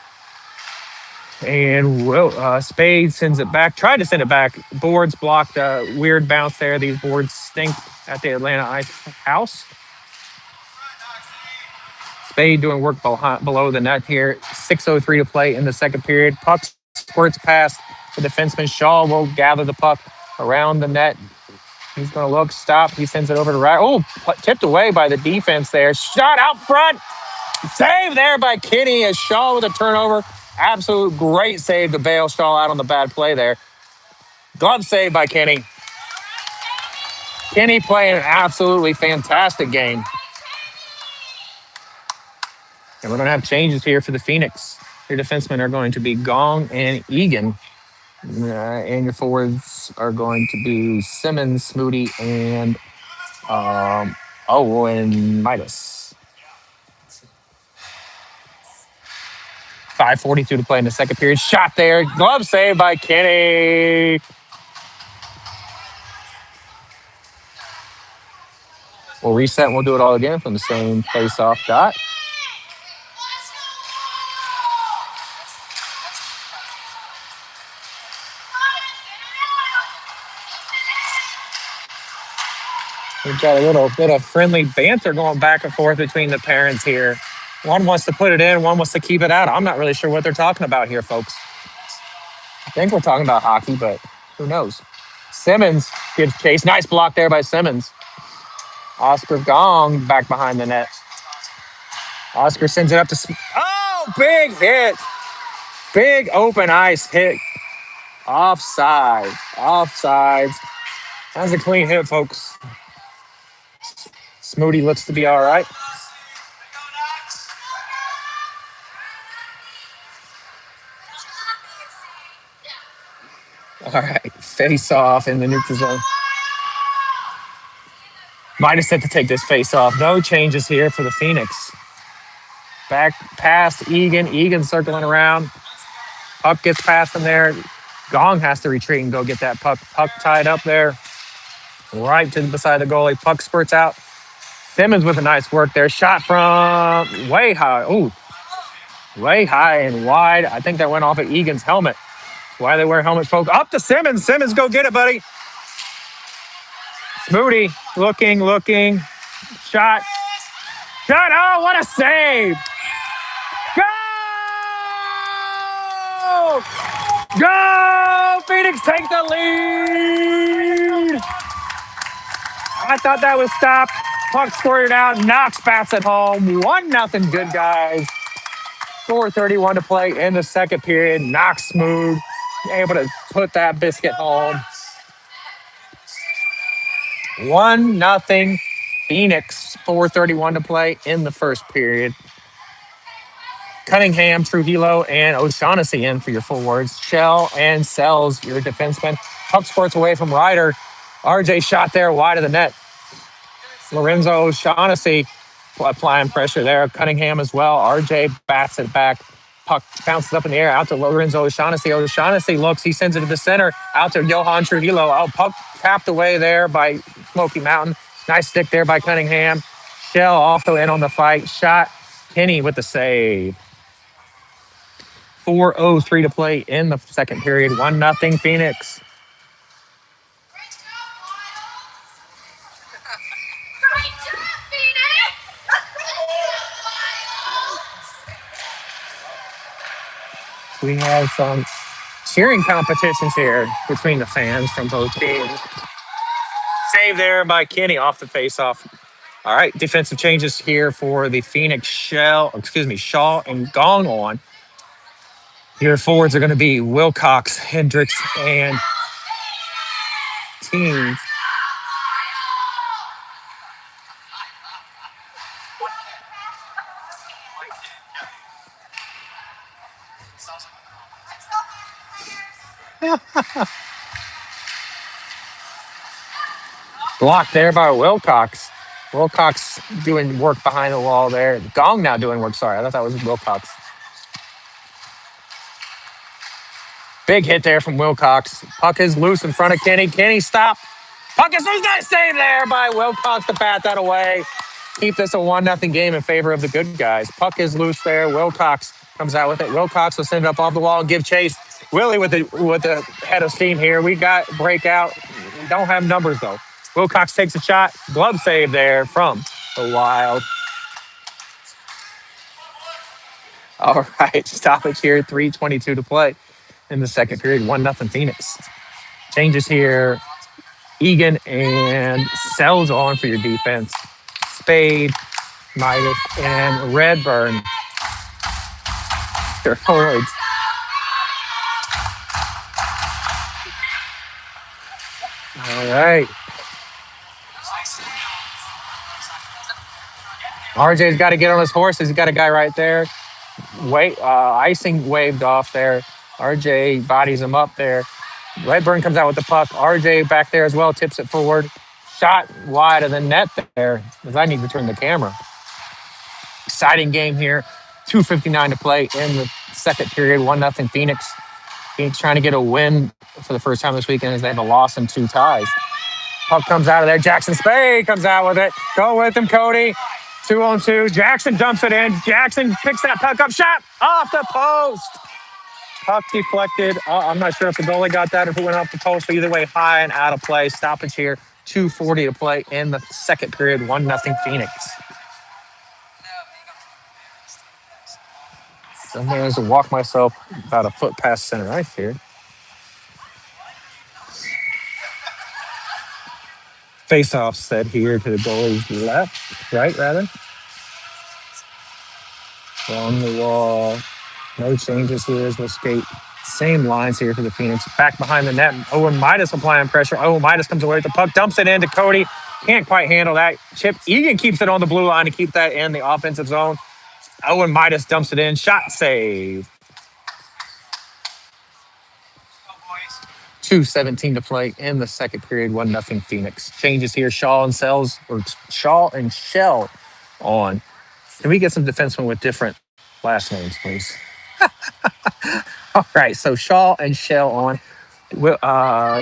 And Spade sends it back. Tried to send it back. Boards blocked a weird bounce there. These boards stink at the Atlanta Ice house. Spade doing work below the net here. 6:03 to play in the second period. Puck squirts past the defenseman. Shaw will gather the puck around the net. He's going to look, stop. He sends it over to right. Oh, tipped away by the defense there. Shot out front. Save there by Kenny as Shaw with a turnover. Absolute great save to bail Shaw out on the bad play there. Glove save by Kenny. Kenny playing an absolutely fantastic game. And we're going to have changes here for the Phoenix. Your defensemen are going to be Gong and Egan. And your forwards are going to be Simmons, Smoody, and and Midas. 5:42 to play in the second period. Shot there. Glove save by Kenny. We'll reset and we'll do it all again from the same face-off dot. We've got a little bit of friendly banter going back and forth between the parents here. One wants to put it in, one wants to keep it out. I'm not really sure what they're talking about here, folks. I think we're talking about hockey, but who knows? Simmons gives chase. Nice block there by Simmons. Oscar Gong back behind the net. Oscar sends it up to... Oh, big hit. Big open ice hit. Offside. Offsides. That's a clean hit, folks. Smoody looks to be all right. All right, face off in the neutral zone. Midas set to take this face off. No changes here for the Phoenix. Back past Egan. Egan circling around. Puck gets past him there. Gong has to retreat and go get that puck. Puck tied up there. Right to beside the goalie. Puck spurts out. Simmons with a nice work there. Shot from way high. Ooh. Way high and wide. I think that went off of Egan's helmet. That's why they wear helmets, folks. Up to Simmons. Simmons, go get it, buddy. Smoody looking. Shot. Oh, what a save. Go! Phoenix take the lead. I thought that was stopped. Puck squirted out. Knox bats it home. 1-0 good guys. 4:31 to play in the second period. Knox smooth. Able to put that biscuit home. 1-0 Phoenix. 4:31 to play in the first period. Cunningham, Trujillo, and O'Shaughnessy in for your forwards. Shell and Sells, your defenseman. Puck squirts away from Ryder. RJ shot there wide of the net. Lorenzo O'Shaughnessy applying pressure there. Cunningham as well. RJ bats it back. Puck bounces up in the air out to Lorenzo O'Shaughnessy. O'Shaughnessy looks. He sends it to the center. Out to Johan Trujillo. Oh, puck tapped away there by Smoky Mountain. Nice stick there by Cunningham. Shell also in on the fight. Shot. Kenny with the save. 4:03 to play in the second period. 1-0 Phoenix. We have some cheering competitions here between the fans from both teams. Save there by Kenny off the faceoff. All right, defensive changes here for the Phoenix. Shaw and Gong on. Your forwards are going to be Wilcox, Hendricks, and Teams. Blocked there by Wilcox. Wilcox doing work behind the wall there. Gong now doing work. Sorry, I thought that was Wilcox. Big hit there from Wilcox. Puck is loose in front of Kenny. Kenny stop. Puck is loose. Nice save there by Wilcox to bat that away. Keep this a 1-0 game in favor of the good guys. Puck is loose there. Wilcox comes out with it. Wilcox will send it up off the wall and give chase. Willie with the head of steam here. We got breakout. We don't have numbers though. Wilcox takes a shot. Glove save there from the Wild. All right, stoppage here. 3:22 to play in the second period. 1-0 Phoenix. Changes here. Egan and Sells on for your defense. Spade, Midas, and Redburn. Their forwards. All right. RJ's got to get on his horses. He's got a guy right there. Icing waved off there. RJ bodies him up there. Redburn comes out with the puck. RJ back there as well, tips it forward. Shot wide of the net there, because I need to turn the camera. Exciting game here. 2:59 to play in the second period. 1-0 Phoenix. Phoenix trying to get a win for the first time this weekend as they have a loss and 2 ties. Puck comes out of there. Jackson Spade comes out with it. Go with him, Cody. 2-on-2. Jackson dumps it in. Jackson picks that puck up. Shot off the post. Puck deflected. I'm not sure if the goalie got that or if it went off the post, but either way, high and out of play. Stoppage here. 2:40 to play in the second period. 1-0 Phoenix. I'm going to walk myself about a foot past center ice here. Face-off set here to the goalie's left, right rather. Along the wall. No changes here as we'll skate. Same lines here for the Phoenix. Back behind the net. Owen Midas applying pressure. Owen Midas comes away with the puck, dumps it into Cody. Can't quite handle that chip. Egan keeps it on the blue line to keep that in the offensive zone. Owen Midas dumps it in. Shot save. 2:17 to play in the second period. 1-0 Phoenix. Changes here. Shaw and Shell on. Can we get some defensemen with different last names, please? All right, so Shaw and Shell on.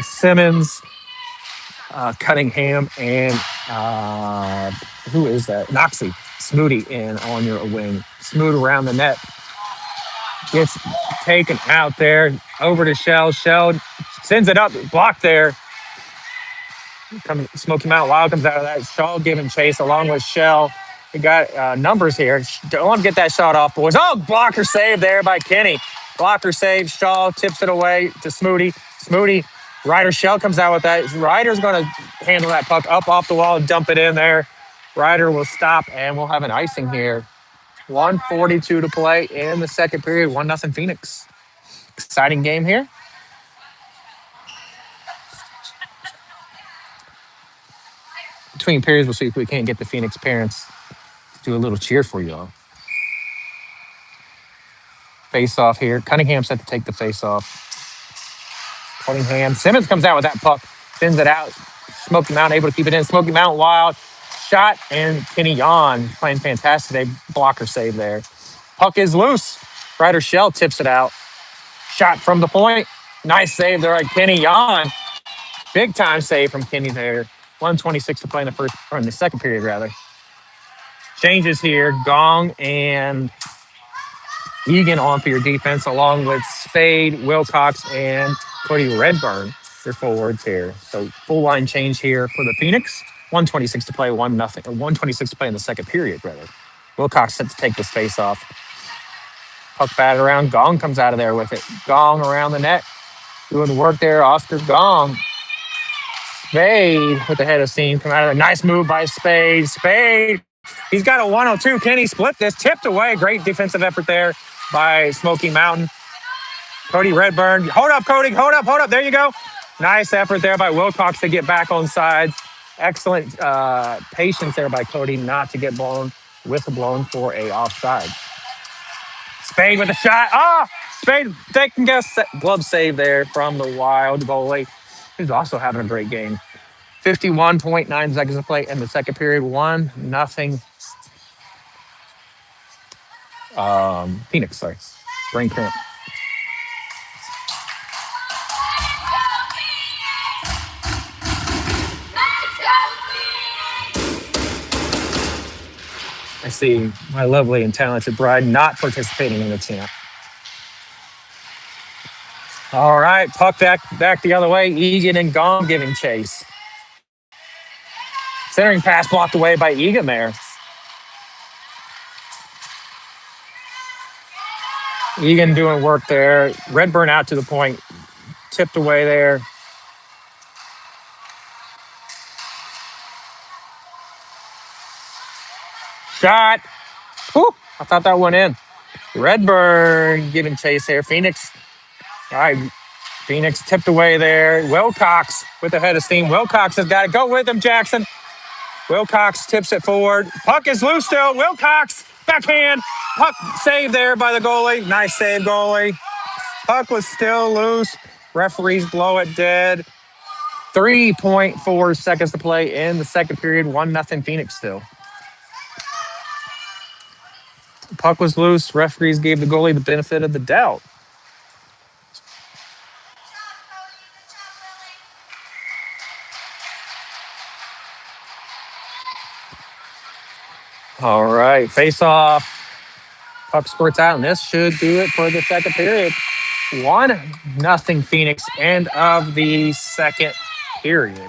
Simmons, Cunningham, and who is that? Noxie. Smoody in on your wing. Smoot around the net. Gets taken out there. Over to Shell. Shell sends it up. Blocked there. Smoky Mountain Wild comes out of that. Shaw giving chase along with Shell. We got numbers here. Don't want to get that shot off, boys. Oh, blocker save there by Kenny. Blocker save. Shaw tips it away to Smoody. Smoody. Ryder Shell comes out with that. Ryder's going to handle that puck up off the wall and dump it in there. Ryder will stop, and we'll have an icing here. 1:42 to play in the second period. 1-0 Phoenix. Exciting game here. Between periods, we'll see if we can't get the Phoenix parents to do a little cheer for you all. Face off here. Cunningham set to take the face off. Cunningham. Simmons comes out with that puck. Sends it out. Smoky Mountain able to keep it in. Smoky Mountain Wild. Shot, and Kenny Yon playing fantastic. They blocker save there. Puck is loose. Ryder Shell tips it out. Shot from the point. Nice save there by Kenny Yon. Big time save from Kenny there. 1:26 to play in the first, or in the second period rather. Changes here. Gong and Egan on for your defense, along with Spade, Wilcox, and Cody Redburn, your forwards here. So full line change here for the Phoenix. 1:26 to play, 1-0, or 1:26 to play in the second period, rather. Wilcox set to take this face off. Puck batted around. Gong comes out of there with it. Gong around the net. Doing the work there. Oscar Gong. Spade with the head of steam. Come out of there. Nice move by Spade. Spade. He's got a 1-0-2. Can he split this? Tipped away. Great defensive effort there by Smoky Mountain. Cody Redburn. Hold up, Cody. Hold up, hold up. There you go. Nice effort there by Wilcox to get back on sides. Excellent patience there by Cody not to get whistle blown for a offside. Spade with a shot. Spade taking glove save there from the Wild goalie, who's also having a great game. 51.9 seconds to play in the second period. 1-0. Phoenix, sorry. Brain cramp. I see my lovely and talented bride not participating in the chant. All right, puck back the other way. Egan and Gong giving chase. Centering pass blocked away by Egan there. Egan doing work there. Redburn out to the point. Tipped away there. Shot. Whew, I thought that went in. Redburn giving chase here. Phoenix. All right. Phoenix tipped away there. Wilcox with the head of steam. Wilcox has got to go with him, Jackson. Wilcox tips it forward. Puck is loose still. Wilcox, backhand. Puck saved there by the goalie. Nice save, goalie. Puck was still loose. Referees blow it dead. 3.4 seconds to play in the second period. 1-0 Phoenix still. Puck was loose. Referees gave the goalie the benefit of the doubt. All right, face off. Puck squirts out, and this should do it for the second period. 1-0 Phoenix, end of the second period.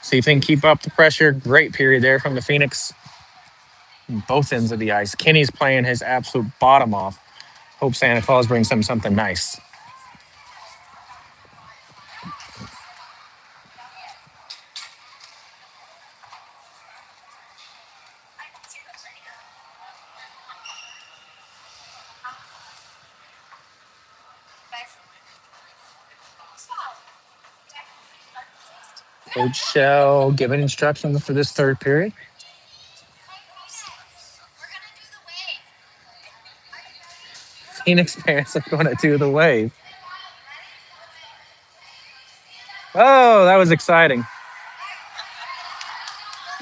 See if they can keep up the pressure. Great period there from the Phoenix. Both ends of the ice. Kenny's playing his absolute bottom off. Hope Santa Claus brings him something nice. Coach Shell giving instructions for this third period. Phoenix parents are going to do the wave. Oh, that was exciting.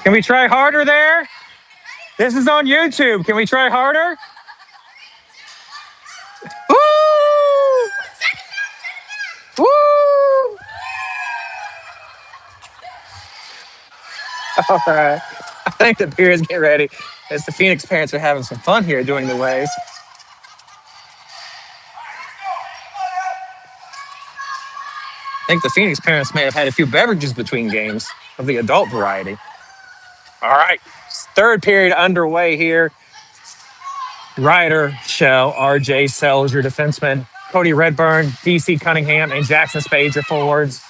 Can we try harder there? This is on YouTube. Can we try harder? Woo! Woo! All right. I think the peers get ready as the Phoenix parents are having some fun here doing the waves. I think the Phoenix parents may have had a few beverages between games of the adult variety. All right. Third period underway here. Ryder, Shell, RJ Sells, your defenseman. Cody Redburn, DC Cunningham, and Jackson Spade, your forwards.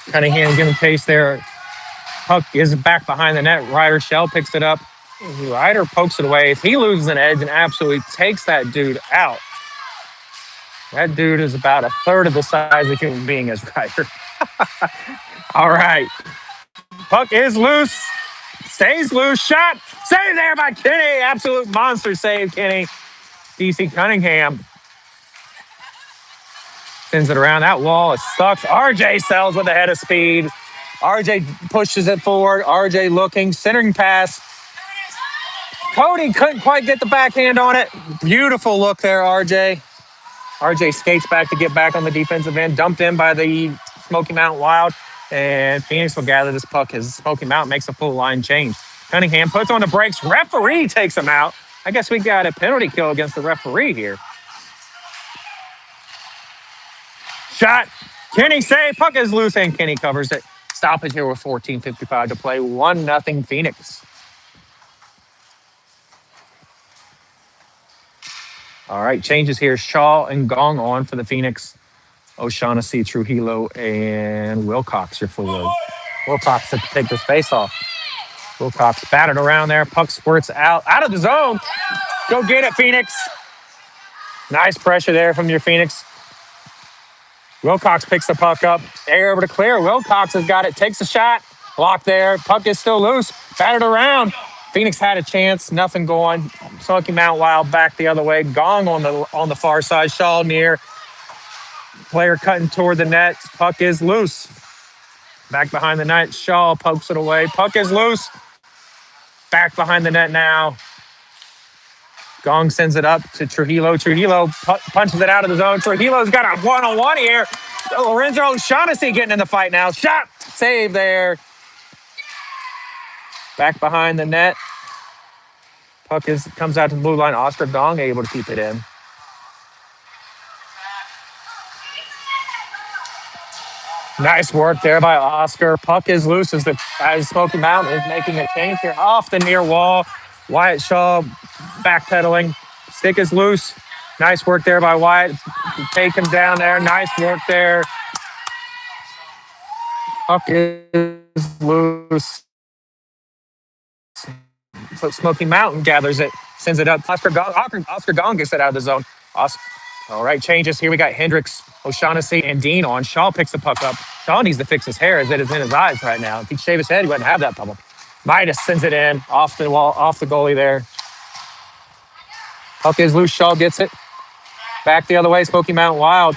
Cunningham giving chase there. Puck is back behind the net. Ryder Shell picks it up. Ryder pokes it away. He loses an edge and absolutely takes that dude out. That dude is about a third of the size of human being as Ryder. All right. Puck is loose. Stays loose. Shot. Save there by Kenny. Absolute monster save, Kenny. DC Cunningham sends it around that wall. It sucks. RJ Sells with a head of speed. RJ pushes it forward. RJ looking. Centering pass. Cody couldn't quite get the backhand on it. Beautiful look there, RJ. RJ skates back to get back on the defensive end. Dumped in by the Smoky Mountain Wild. And Phoenix will gather this puck as Smoky Mountain makes a full line change. Cunningham puts on the brakes. Referee takes him out. I guess we got a penalty kill against the referee here. Shot. Kenny save. Puck is loose and Kenny covers it. Stoppage here with 14:55 to play. 1-0 Phoenix. All right, changes here. Shaw and Gong on for the Phoenix. O'Shaughnessy, Trujillo, and Wilcox, your forward. Wilcox to take this face off. Wilcox battered around there. Puck squirts out of the zone. Go get it, Phoenix. Nice pressure there from your Phoenix. Wilcox picks the puck up. Air over to clear. Wilcox has got it. Takes a shot. Blocked there. Puck is still loose. Battered around. Phoenix had a chance. Nothing going. Smoky Mountain Wild back the other way. Gong on the far side. Shaw near. Player cutting toward the net. Puck is loose. Back behind the net. Shaw pokes it away. Puck is loose. Back behind the net now. Gong sends it up to Trujillo. Trujillo punches it out of the zone. Trujillo's got a one-on-one here. Lorenzo O'Shaughnessy getting in the fight now. Shot. Save there. Back behind the net. Puck comes out to the blue line. Oscar Gong able to keep it in. Nice work there by Oscar. Puck is loose as Smoky Mountain is making a change here off the near wall. Wyatt Shaw backpedaling. Stick is loose. Nice work there by Wyatt. Take him down there. Nice work there. Puck is loose. So Smoky Mountain gathers it, sends it up. Oscar Gong gets it out of the zone. All right, changes here. We got Hendricks, O'Shaughnessy, and Dean on. Shaw picks the puck up. Shaw needs to fix his hair as it is in his eyes right now. If he'd shave his head, he wouldn't have that problem. Midas sends it in off the wall, off the goalie there. Puck is loose. Shaw gets it. Back the other way. Smoky Mountain Wild.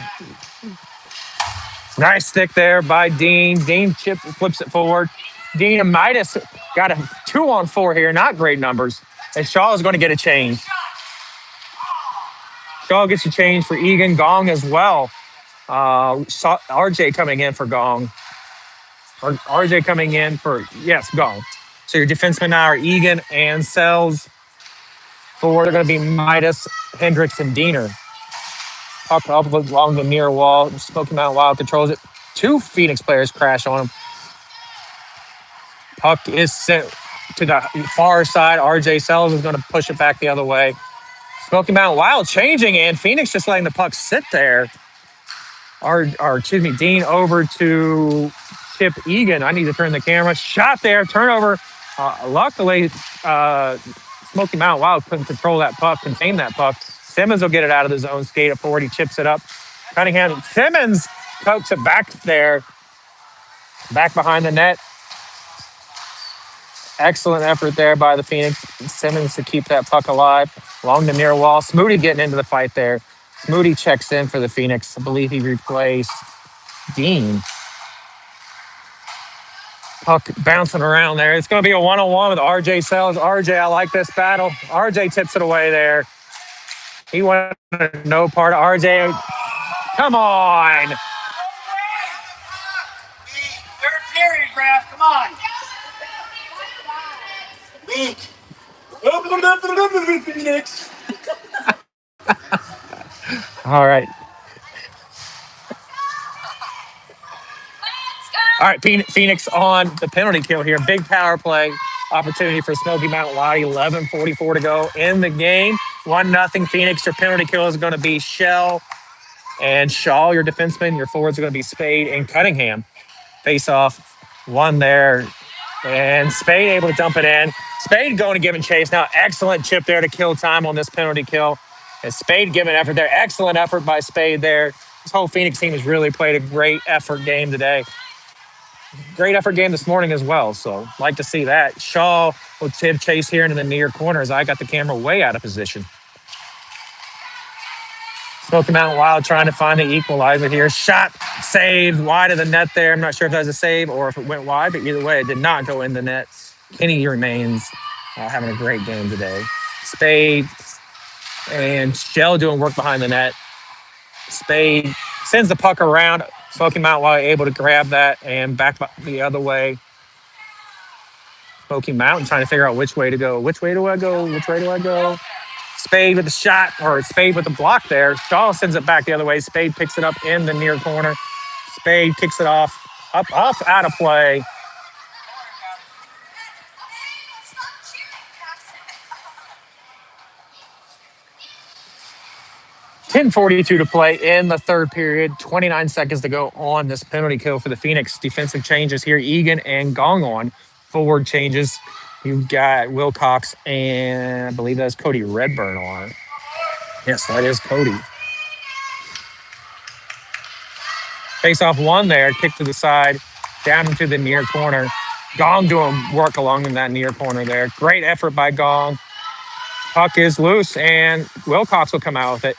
Nice stick there by Dean. Dean flips it forward. Dean and Midas got a 2-on-4 here. Not great numbers. And Shaw is going to get a change. Shaw gets a change for Egan. Gong as well. RJ coming in for Gong. Or RJ coming in for, yes, Gong. So your defensemen now are Egan and Sells. Forward are going to be Midas, Hendricks, and Diener. Puck up along the near wall. Smoky Mountain Wild controls it. 2 Phoenix players crash on him. Puck is sent to the far side. RJ Sells is going to push it back the other way. Smoky Mountain Wild changing, and Phoenix just letting the puck sit there. Dean over to Chip Egan. I need to turn the camera. Shot there, turnover. Luckily, Smoky Mountain Wild couldn't control that puck, contain that puck. Simmons will get it out of the zone, skate it forward. He chips it up. Cunningham. Simmons pokes it back there. Back behind the net. Excellent effort there by the Phoenix. Simmons to keep that puck alive. Along the near wall. Smoody getting into the fight there. Smoody checks in for the Phoenix. I believe he replaced Dean. Puck bouncing around there. It's going to be a one-on-one with RJ Sells. RJ, I like this battle. RJ tips it away there. He wanted no part of RJ. Come on. Third period, Graf. Come on. Weak. Phoenix. All right. All right, Phoenix on the penalty kill here. Big power play opportunity for Smoky Mountain Wild. 11:44 to go in the game. 1-0 Phoenix. Your penalty kill is going to be Shell and Shaw, your defenseman. Your forwards are going to be Spade and Cunningham. Face off one there. And Spade able to dump it in. Spade going to give him chase. Now, excellent chip there to kill time on this penalty kill. And Spade giving effort there. Excellent effort by Spade there. This whole Phoenix team has really played a great effort game today. Great effort game this morning as well. So, like to see that. Shaw will tip chase here into the near corner as I got the camera way out of position. Smoky Mountain Wild trying to find the equalizer here. Shot saved wide of the net there. I'm not sure if that was a save or if it went wide, but either way, it did not go in the net. Kenny remains having a great game today. Spade and Shell doing work behind the net. Spade sends the puck around. Smoky Mountain Wild able to grab that and back the other way. Smoky Mountain trying to figure out which way to go. Which way do I go? Which way do I go? Spade with the shot, or Spade with the block there. Shaw sends it back the other way. Spade picks it up in the near corner. Spade kicks it off, out of play. .10:42 to play in the third period. 29 seconds to go on this penalty kill for the Phoenix. Defensive changes here. Egan and Gong on. Forward changes. You've got Wilcox and I believe that's Cody Redburn on. Yes, that is Cody. Face off one there, kick to the side, down into the near corner. Gong doing work along in that near corner there. Great effort by Gong. Puck is loose and Wilcox will come out with it.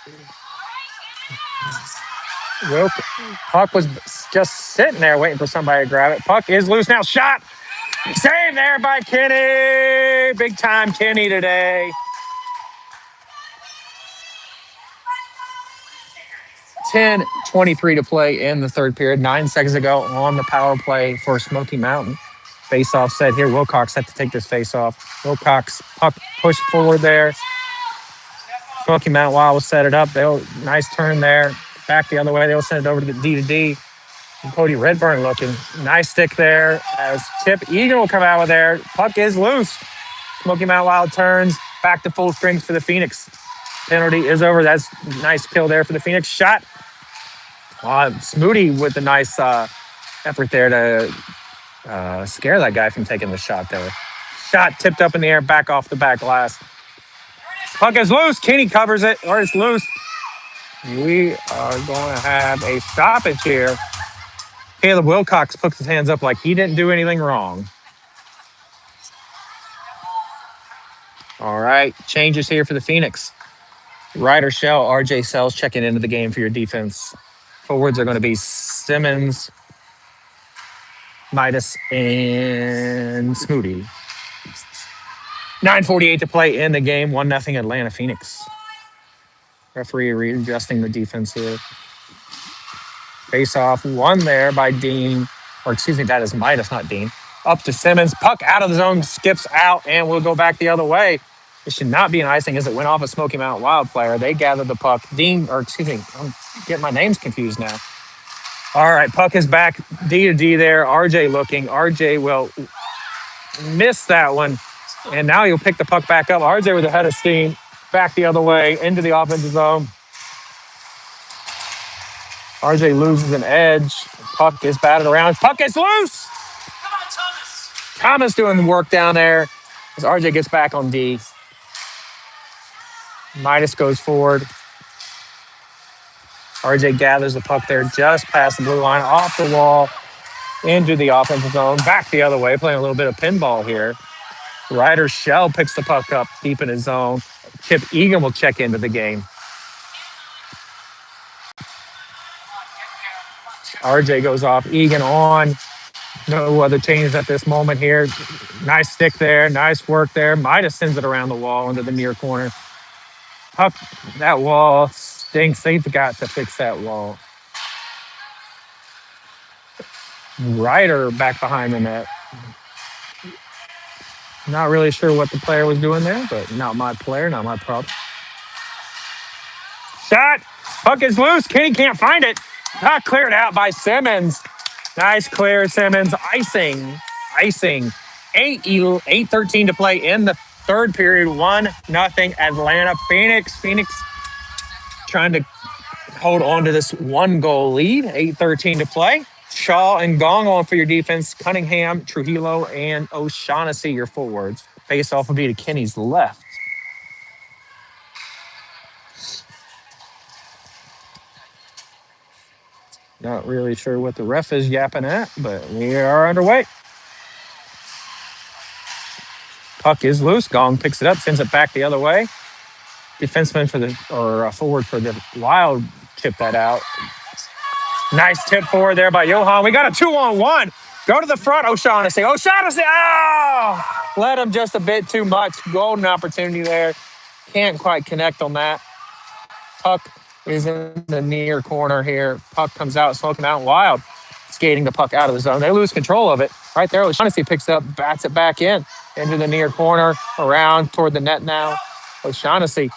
Puck was just sitting there waiting for somebody to grab it. Puck is loose now. Shot. Save there by Kenny. Big time Kenny today. 10:23 to play in the third period. 9 seconds ago on the power play for Smoky Mountain. Face-off set here. Wilcox set to take this face-off. Wilcox puck pushed forward there. Smoky Mountain Wild will set it up. They'll nice turn there. Back the other way. They'll send it over to the D to D. And Cody Redburn looking. Nice stick there as Chip Egan will come out with there. Puck is loose. Smoky Mountain Wild turns. Back to full strength for the Phoenix. Penalty is over. That's a nice kill there for the Phoenix. Shot. Smoody with a nice effort there to scare that guy from taking the shot there. Shot tipped up in the air, back off the back glass. Puck is loose. Kenny covers it, or it's loose. We are going to have a stoppage here. Caleb Wilcox puts his hands up like he didn't do anything wrong. All right, changes here for the Phoenix. Ryder Shell, RJ Sells checking into the game for your defense. Forwards are going to be Simmons, Midas, and Smoody. 9:48 to play in the game. 1-0 Atlanta Phoenix. Referee readjusting the defense here. Face off one there by Dean. Or excuse me, that is Midas, not Dean. Up to Simmons. Puck out of the zone, skips out, and will go back the other way. It should not be an icing as it went off a Smoky Mountain Wild player. They gathered the puck. Dean, or excuse me, I'm getting my names confused now. All right, puck is back. D to D there. RJ looking. RJ will miss that one. And now he'll pick the puck back up. RJ with a head of steam. Back the other way into the offensive zone. RJ loses an edge. Puck is batted around. Puck is loose. Come on, Thomas. Thomas doing the work down there as RJ gets back on D. Midas goes forward. RJ gathers the puck there just past the blue line, off the wall, into the offensive zone. Back the other way, playing a little bit of pinball here. Ryder Shell picks the puck up deep in his zone. Chip Egan will check into the game. RJ goes off. Egan on. No other changes at this moment here. Nice stick there. Nice work there. Midas sends it around the wall into the near corner. Puck, that wall stinks. They forgot to fix that wall. Ryder back behind the net. Not really sure what the player was doing there, but not my player, not my problem. Shot. Puck is loose. Kenny can't find it. Not cleared out by Simmons. Nice clear, Simmons. Icing. 8:13 to play in the third period. 1-0 Atlanta Phoenix. Phoenix trying to hold on to this 1-goal lead. 8:13 to play. Shaw and Gong on for your defense. Cunningham, Trujillo, and O'Shaughnessy, your forwards. Face off will be to Kenny's left. Not really sure what the ref is yapping at, but we are underway. Puck is loose. Gong picks it up, sends it back the other way. Defenseman forward for the Wild tipped that out. Nice tip forward there by Johan. We got a 2-on-1. Go to the front, O'Shaughnessy. Oh! Let him just a bit too much. Golden opportunity there. Can't quite connect on that. Puck is in the near corner here. Puck comes out. Smoky Mountain Wild skating the puck out of the zone. They lose control of it. Right there, O'Shaughnessy picks up, bats it back in. Into the near corner, around toward the net now. O'Shaughnessy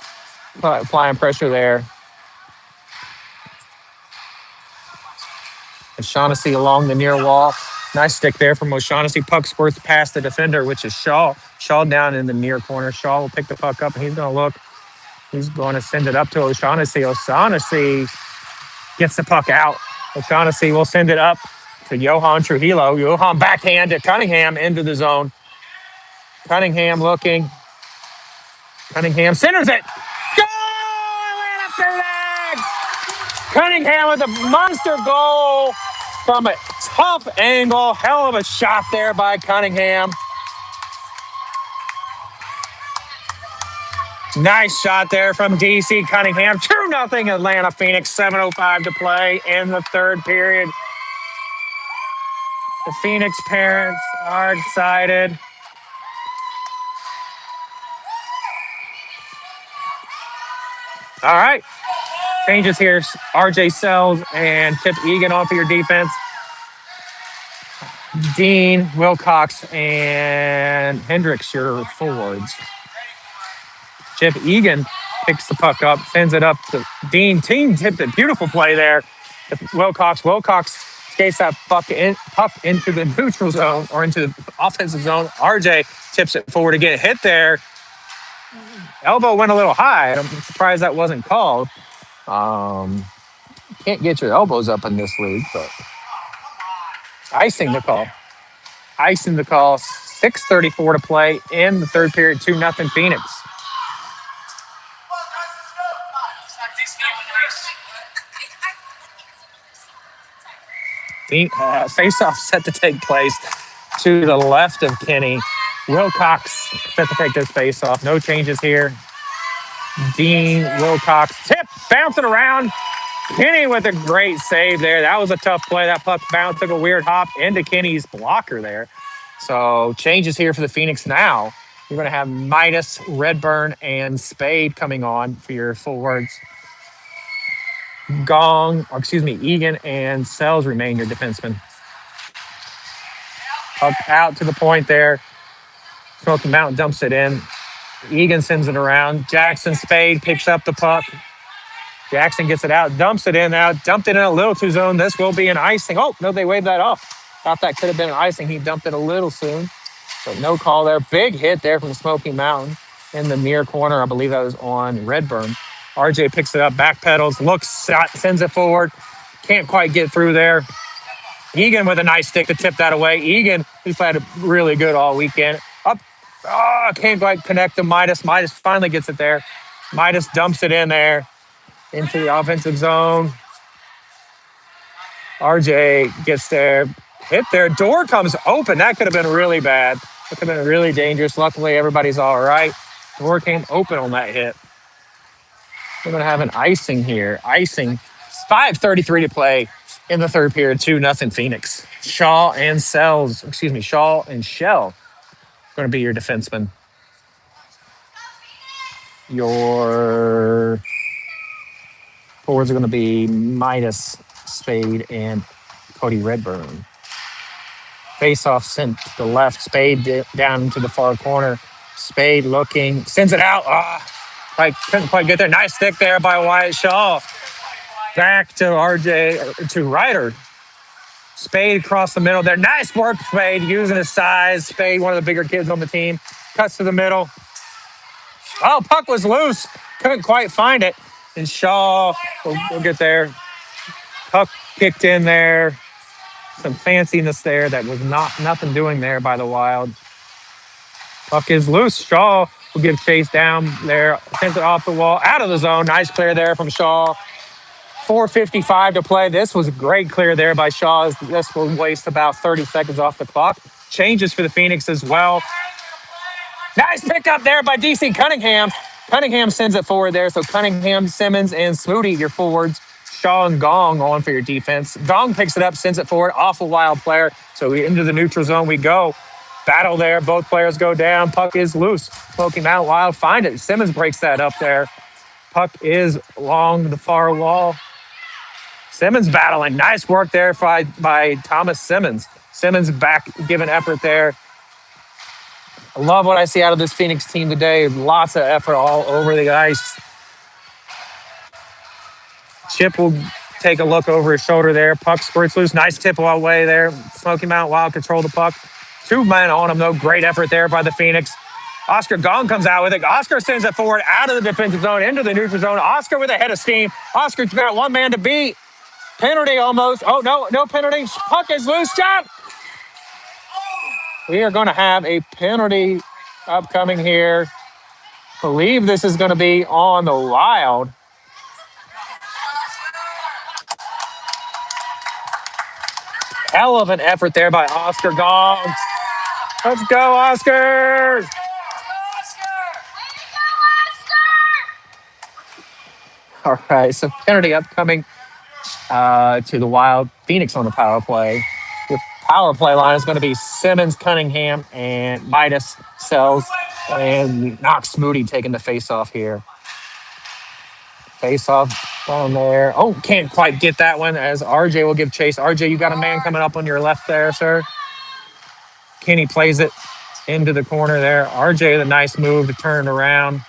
applying pressure there. O'Shaughnessy along the near wall. Nice stick there from O'Shaughnessy. Puck squirts past the defender, which is Shaw. Shaw down in the near corner. Shaw will pick the puck up, and he's going to look. He's going to send it up to O'Shaughnessy. O'Shaughnessy gets the puck out. O'Shaughnessy will send it up to Johan Trujillo. Johan backhand to Cunningham into the zone. Cunningham looking. Cunningham centers it. Goal! Atlanta Phoenix! Cunningham with a monster goal from a tough angle. Hell of a shot there by Cunningham. Nice shot there from DC Cunningham. 2-0 Atlanta Phoenix. 7:05 to play in the third period. The Phoenix parents are excited. All right. Changes here. RJ Sells and Chip Egan on for your defense. Dean, Wilcox, and Hendricks, your forwards. Chip Egan picks the puck up, sends it up to Dean. Dean tipped a beautiful play there. Wilcox. Wilcox skates that puck into the neutral zone or into the offensive zone. RJ tips it forward to get hit there. Elbow went a little high. I'm surprised that wasn't called. Can't get your elbows up in this league, but icing the call. Icing the call. 6:34 to play in the third period. 2-0 Phoenix. Face-off set to take place to the left of Kenny. Wilcox set to take this face-off. No changes here. Dean, Wilcox, tip, bouncing around. Kenny with a great save there. That was a tough play. That puck bounced, took a weird hop into Kenny's blocker there. So changes here for the Phoenix now. You're going to have Midas, Redburn, and Spade coming on for your forwards. Egan and Sells remain your defensemen. Up out to the point there. Smoky Mountain dumps it in. Egan sends it around. Jackson Spade picks up the puck. Jackson gets it out, dumps it in now, dumped it in a little too zone. This will be an icing. Oh, no, they waved that off. Thought that could have been an icing. He dumped it a little soon. So no call there. Big hit there from Smoky Mountain in the near corner. I believe that was on Redburn. RJ picks it up, backpedals, looks, sends it forward. Can't quite get through there. Egan with a nice stick to tip that away. Egan, who's played really good all weekend. Up. Oh, can't quite connect to Midas. Midas finally gets it there. Midas dumps it in there into the offensive zone. RJ gets there. Hit there. Door comes open. That could have been really bad. That could have been really dangerous. Luckily, everybody's all right. Door came open on that hit. We're going to have an icing here. Icing. 5:33 to play in the third period. 2-0 Phoenix. Shaw and Shell going to be your defensemen. Your forwards are going to be Midas, Spade, and Cody Redburn. Face-off sent to the left. Spade down to the far corner. Spade looking, sends it out. Couldn't quite get there. Nice stick there by Wyatt Shaw. Back to RJ, to Ryder. Spade across the middle there. Nice work, Spade, using his size. Spade, one of the bigger kids on the team. Cuts to the middle. Oh, puck was loose. Couldn't quite find it. And Shaw will get there. Puck kicked in there. Some fanciness there that was nothing doing there by the Wild. Puck is loose. Shaw will give chase down there. Sends it off the wall. Out of the zone. Nice clear there from Shaw. 4:55 to play. This was a great clear there by Shaw. This will waste about 30 seconds off the clock. Changes for the Phoenix as well. Nice pickup there by DC Cunningham. Cunningham sends it forward there. So Cunningham, Simmons, and Smoody, your forwards. Shaw and Gong on for your defense. Gong picks it up, sends it forward. Awful Wild player. So into the neutral zone we go. Battle there. Both players go down. Puck is loose. Smoky Mountain Wild find it. Simmons breaks that up there. Puck is along the far wall. Simmons battling. Nice work there by Thomas Simmons. Simmons back giving effort there. I love what I see out of this Phoenix team today. Lots of effort all over the ice. Chip will take a look over his shoulder there. Puck squirts loose. Nice tip away there. Smoky Mountain Wild control the puck. 2 men on him, though. Great effort there by the Phoenix. Oscar Gong comes out with it. Oscar sends it forward out of the defensive zone into the neutral zone. Oscar with a head of steam. Oscar's got one man to beat. Penalty almost. Oh, no penalty. Puck is loose. Jump. We are going to have a penalty upcoming here. Believe this is going to be on the Wild. Hell of an effort there by Oscar Gong. Let's go, Oscar! All right, so penalty upcoming to the Wild. Phoenix on the power play. The power play line is going to be Simmons, Cunningham, and Midas, Sells, and Knox Moody taking the face-off here. Face-off on there. Oh, can't quite get that one as RJ will give chase. RJ, you got a man coming up on your left there, sir. Kenny plays it into the corner there. RJ, the nice move to turn it around.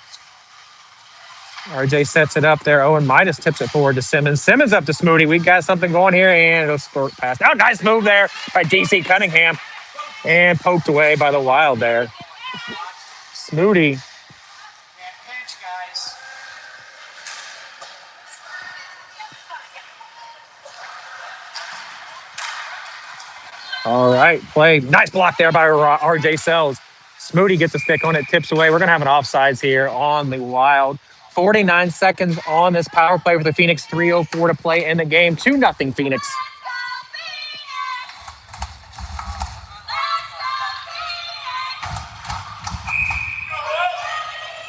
RJ sets it up there. Owen Midas tips it forward to Simmons. Simmons up to Smoody. We got something going here, and it'll squirt past. Oh, nice move there by DC Cunningham, and poked away by the Wild there. Smoody. Can't pinch, guys. All right, play. Nice block there by RJ Sells. Smoody gets a stick on it, tips away. We're going to have an offsides here on the Wild. 49 seconds on this power play for the Phoenix. 3:04 to play in the game. 2-0 Phoenix.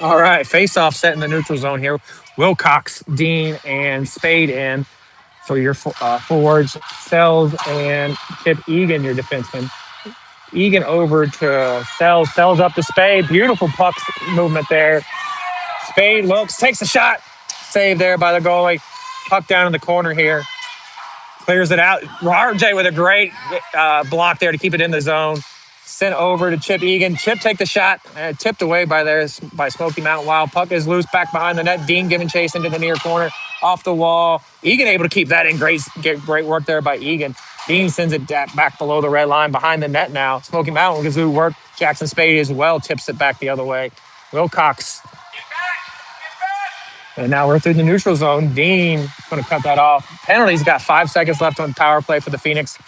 All right, face-off set in the neutral zone here. Wilcox, Dean, and Spade in. So your forwards, Sells and Chip Egan, your defenseman. Egan over to Sells. Sells up to Spade. Beautiful puck movement there. Spade looks, takes a shot. Saved there by the goalie. Puck down in the corner here. Clears it out. RJ with a great block there to keep it in the zone. Sent over to Chip Egan. Chip take the shot. Tipped away by Smoky Mountain Wild. Puck is loose back behind the net. Dean giving chase into the near corner. Off the wall. Egan able to keep that in. Great work there by Egan. Dean sends it back below the red line behind the net now. Smoky Mountain Gazoo work. Jackson Spade as well tips it back the other way. Wilcox. Get back! Get back! And now we're through the neutral zone. Dean going to cut that off. Penalties. Got 5 seconds left on power play for the Phoenix.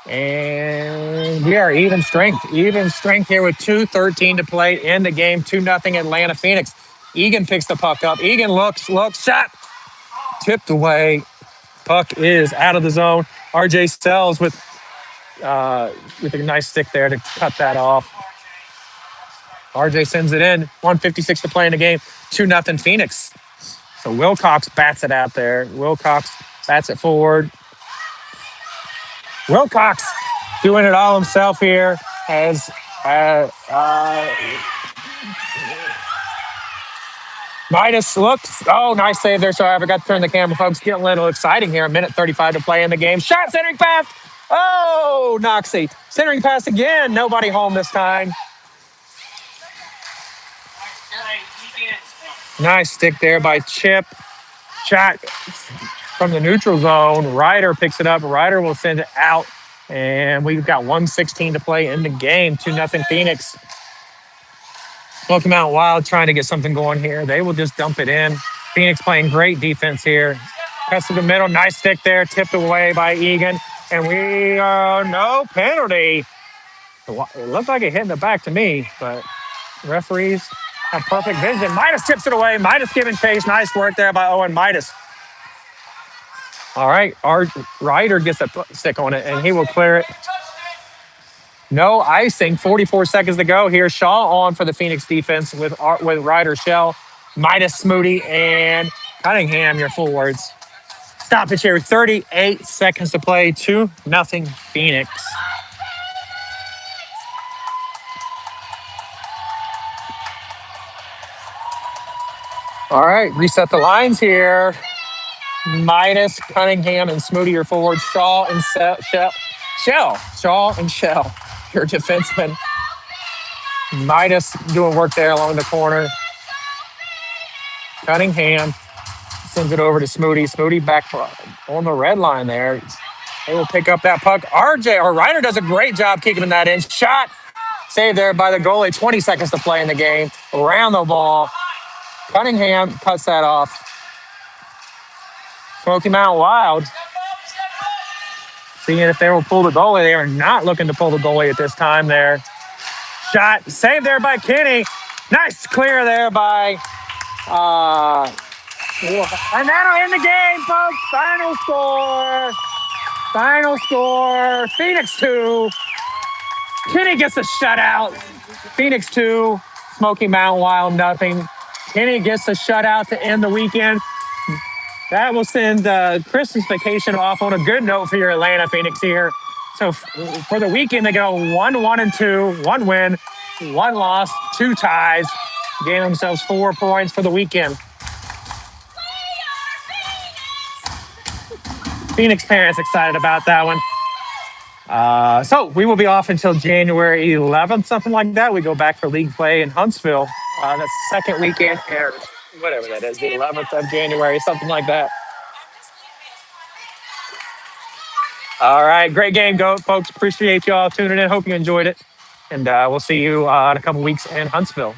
And we are even strength. Even strength here with 2:13 to play in the game. 2-0 Atlanta Phoenix. Egan picks the puck up. Egan looks, shot. Tipped away. Puck is out of the zone. RJ Sells with a nice stick there to cut that off. RJ sends it in. 1:56 to play in the game. 2-0 Phoenix. So Wilcox bats it out there. Wilcox bats it forward. Wilcox doing it all himself here as Midas looks. Oh, nice save there. Sorry, I forgot to turn the camera, folks. Getting a little exciting here. 1:35 to play in the game. Shot, centering pass. Oh, Noxie. Centering pass again. Nobody home this time. Nice stick there by Chip. Shot from the neutral zone. Ryder picks it up. Ryder will send it out. And we've got 1:16 to play in the game. 2-0 Phoenix. Smoky Mountain Wild trying to get something going here. They will just dump it in. Phoenix playing great defense here. Press to the middle. Nice stick there. Tipped away by Egan. And we are no penalty. It looked like it hit in the back to me, but referees have perfect vision. Midas tips it away. Midas giving chase. Nice work there by Owen Midas. All right, our Ryder gets a stick on it, and he will clear it. No icing. 44 seconds to go here. Shaw on for the Phoenix defense with Ryder, Shell, Midas, Smoody, and Cunningham, your forwards. Stoppage here. 38 seconds to play. 2-0 Phoenix. All right, reset the lines here. Midas, Cunningham, and Smoody, your forwards. Shaw and Shell, your defenseman. Midas doing work there along the corner. Cunningham sends it over to Smoody. Smoody back on the red line there. They will pick up that puck. Ryder does a great job keeping that in. Shot saved there by the goalie. 20 seconds to play in the game. Around the ball. Cunningham cuts that off. Smoky Mountain Wild. Seeing if they will pull the goalie. They are not looking to pull the goalie at this time there. Shot saved there by Kenny. Nice clear there by and that'll end the game, folks. Final score. Phoenix 2. Kenny gets a shutout. Phoenix 2. Smoky Mountain Wild nothing. Kenny gets a shutout to end the weekend. That will send Christmas vacation off on a good note for your Atlanta Phoenix here. So for the weekend, they go 1-1-2, 1 win, 1 loss, 2 ties. Gain themselves 4 points for the weekend. Phoenix parents excited about that one. So we will be off until January 11th, something like that. We go back for league play in Huntsville. That's the second weekend, or whatever that is, the 11th of January, something like that. All right, great game, go folks. Appreciate y'all tuning in. Hope you enjoyed it, and we'll see you in a couple weeks in Huntsville.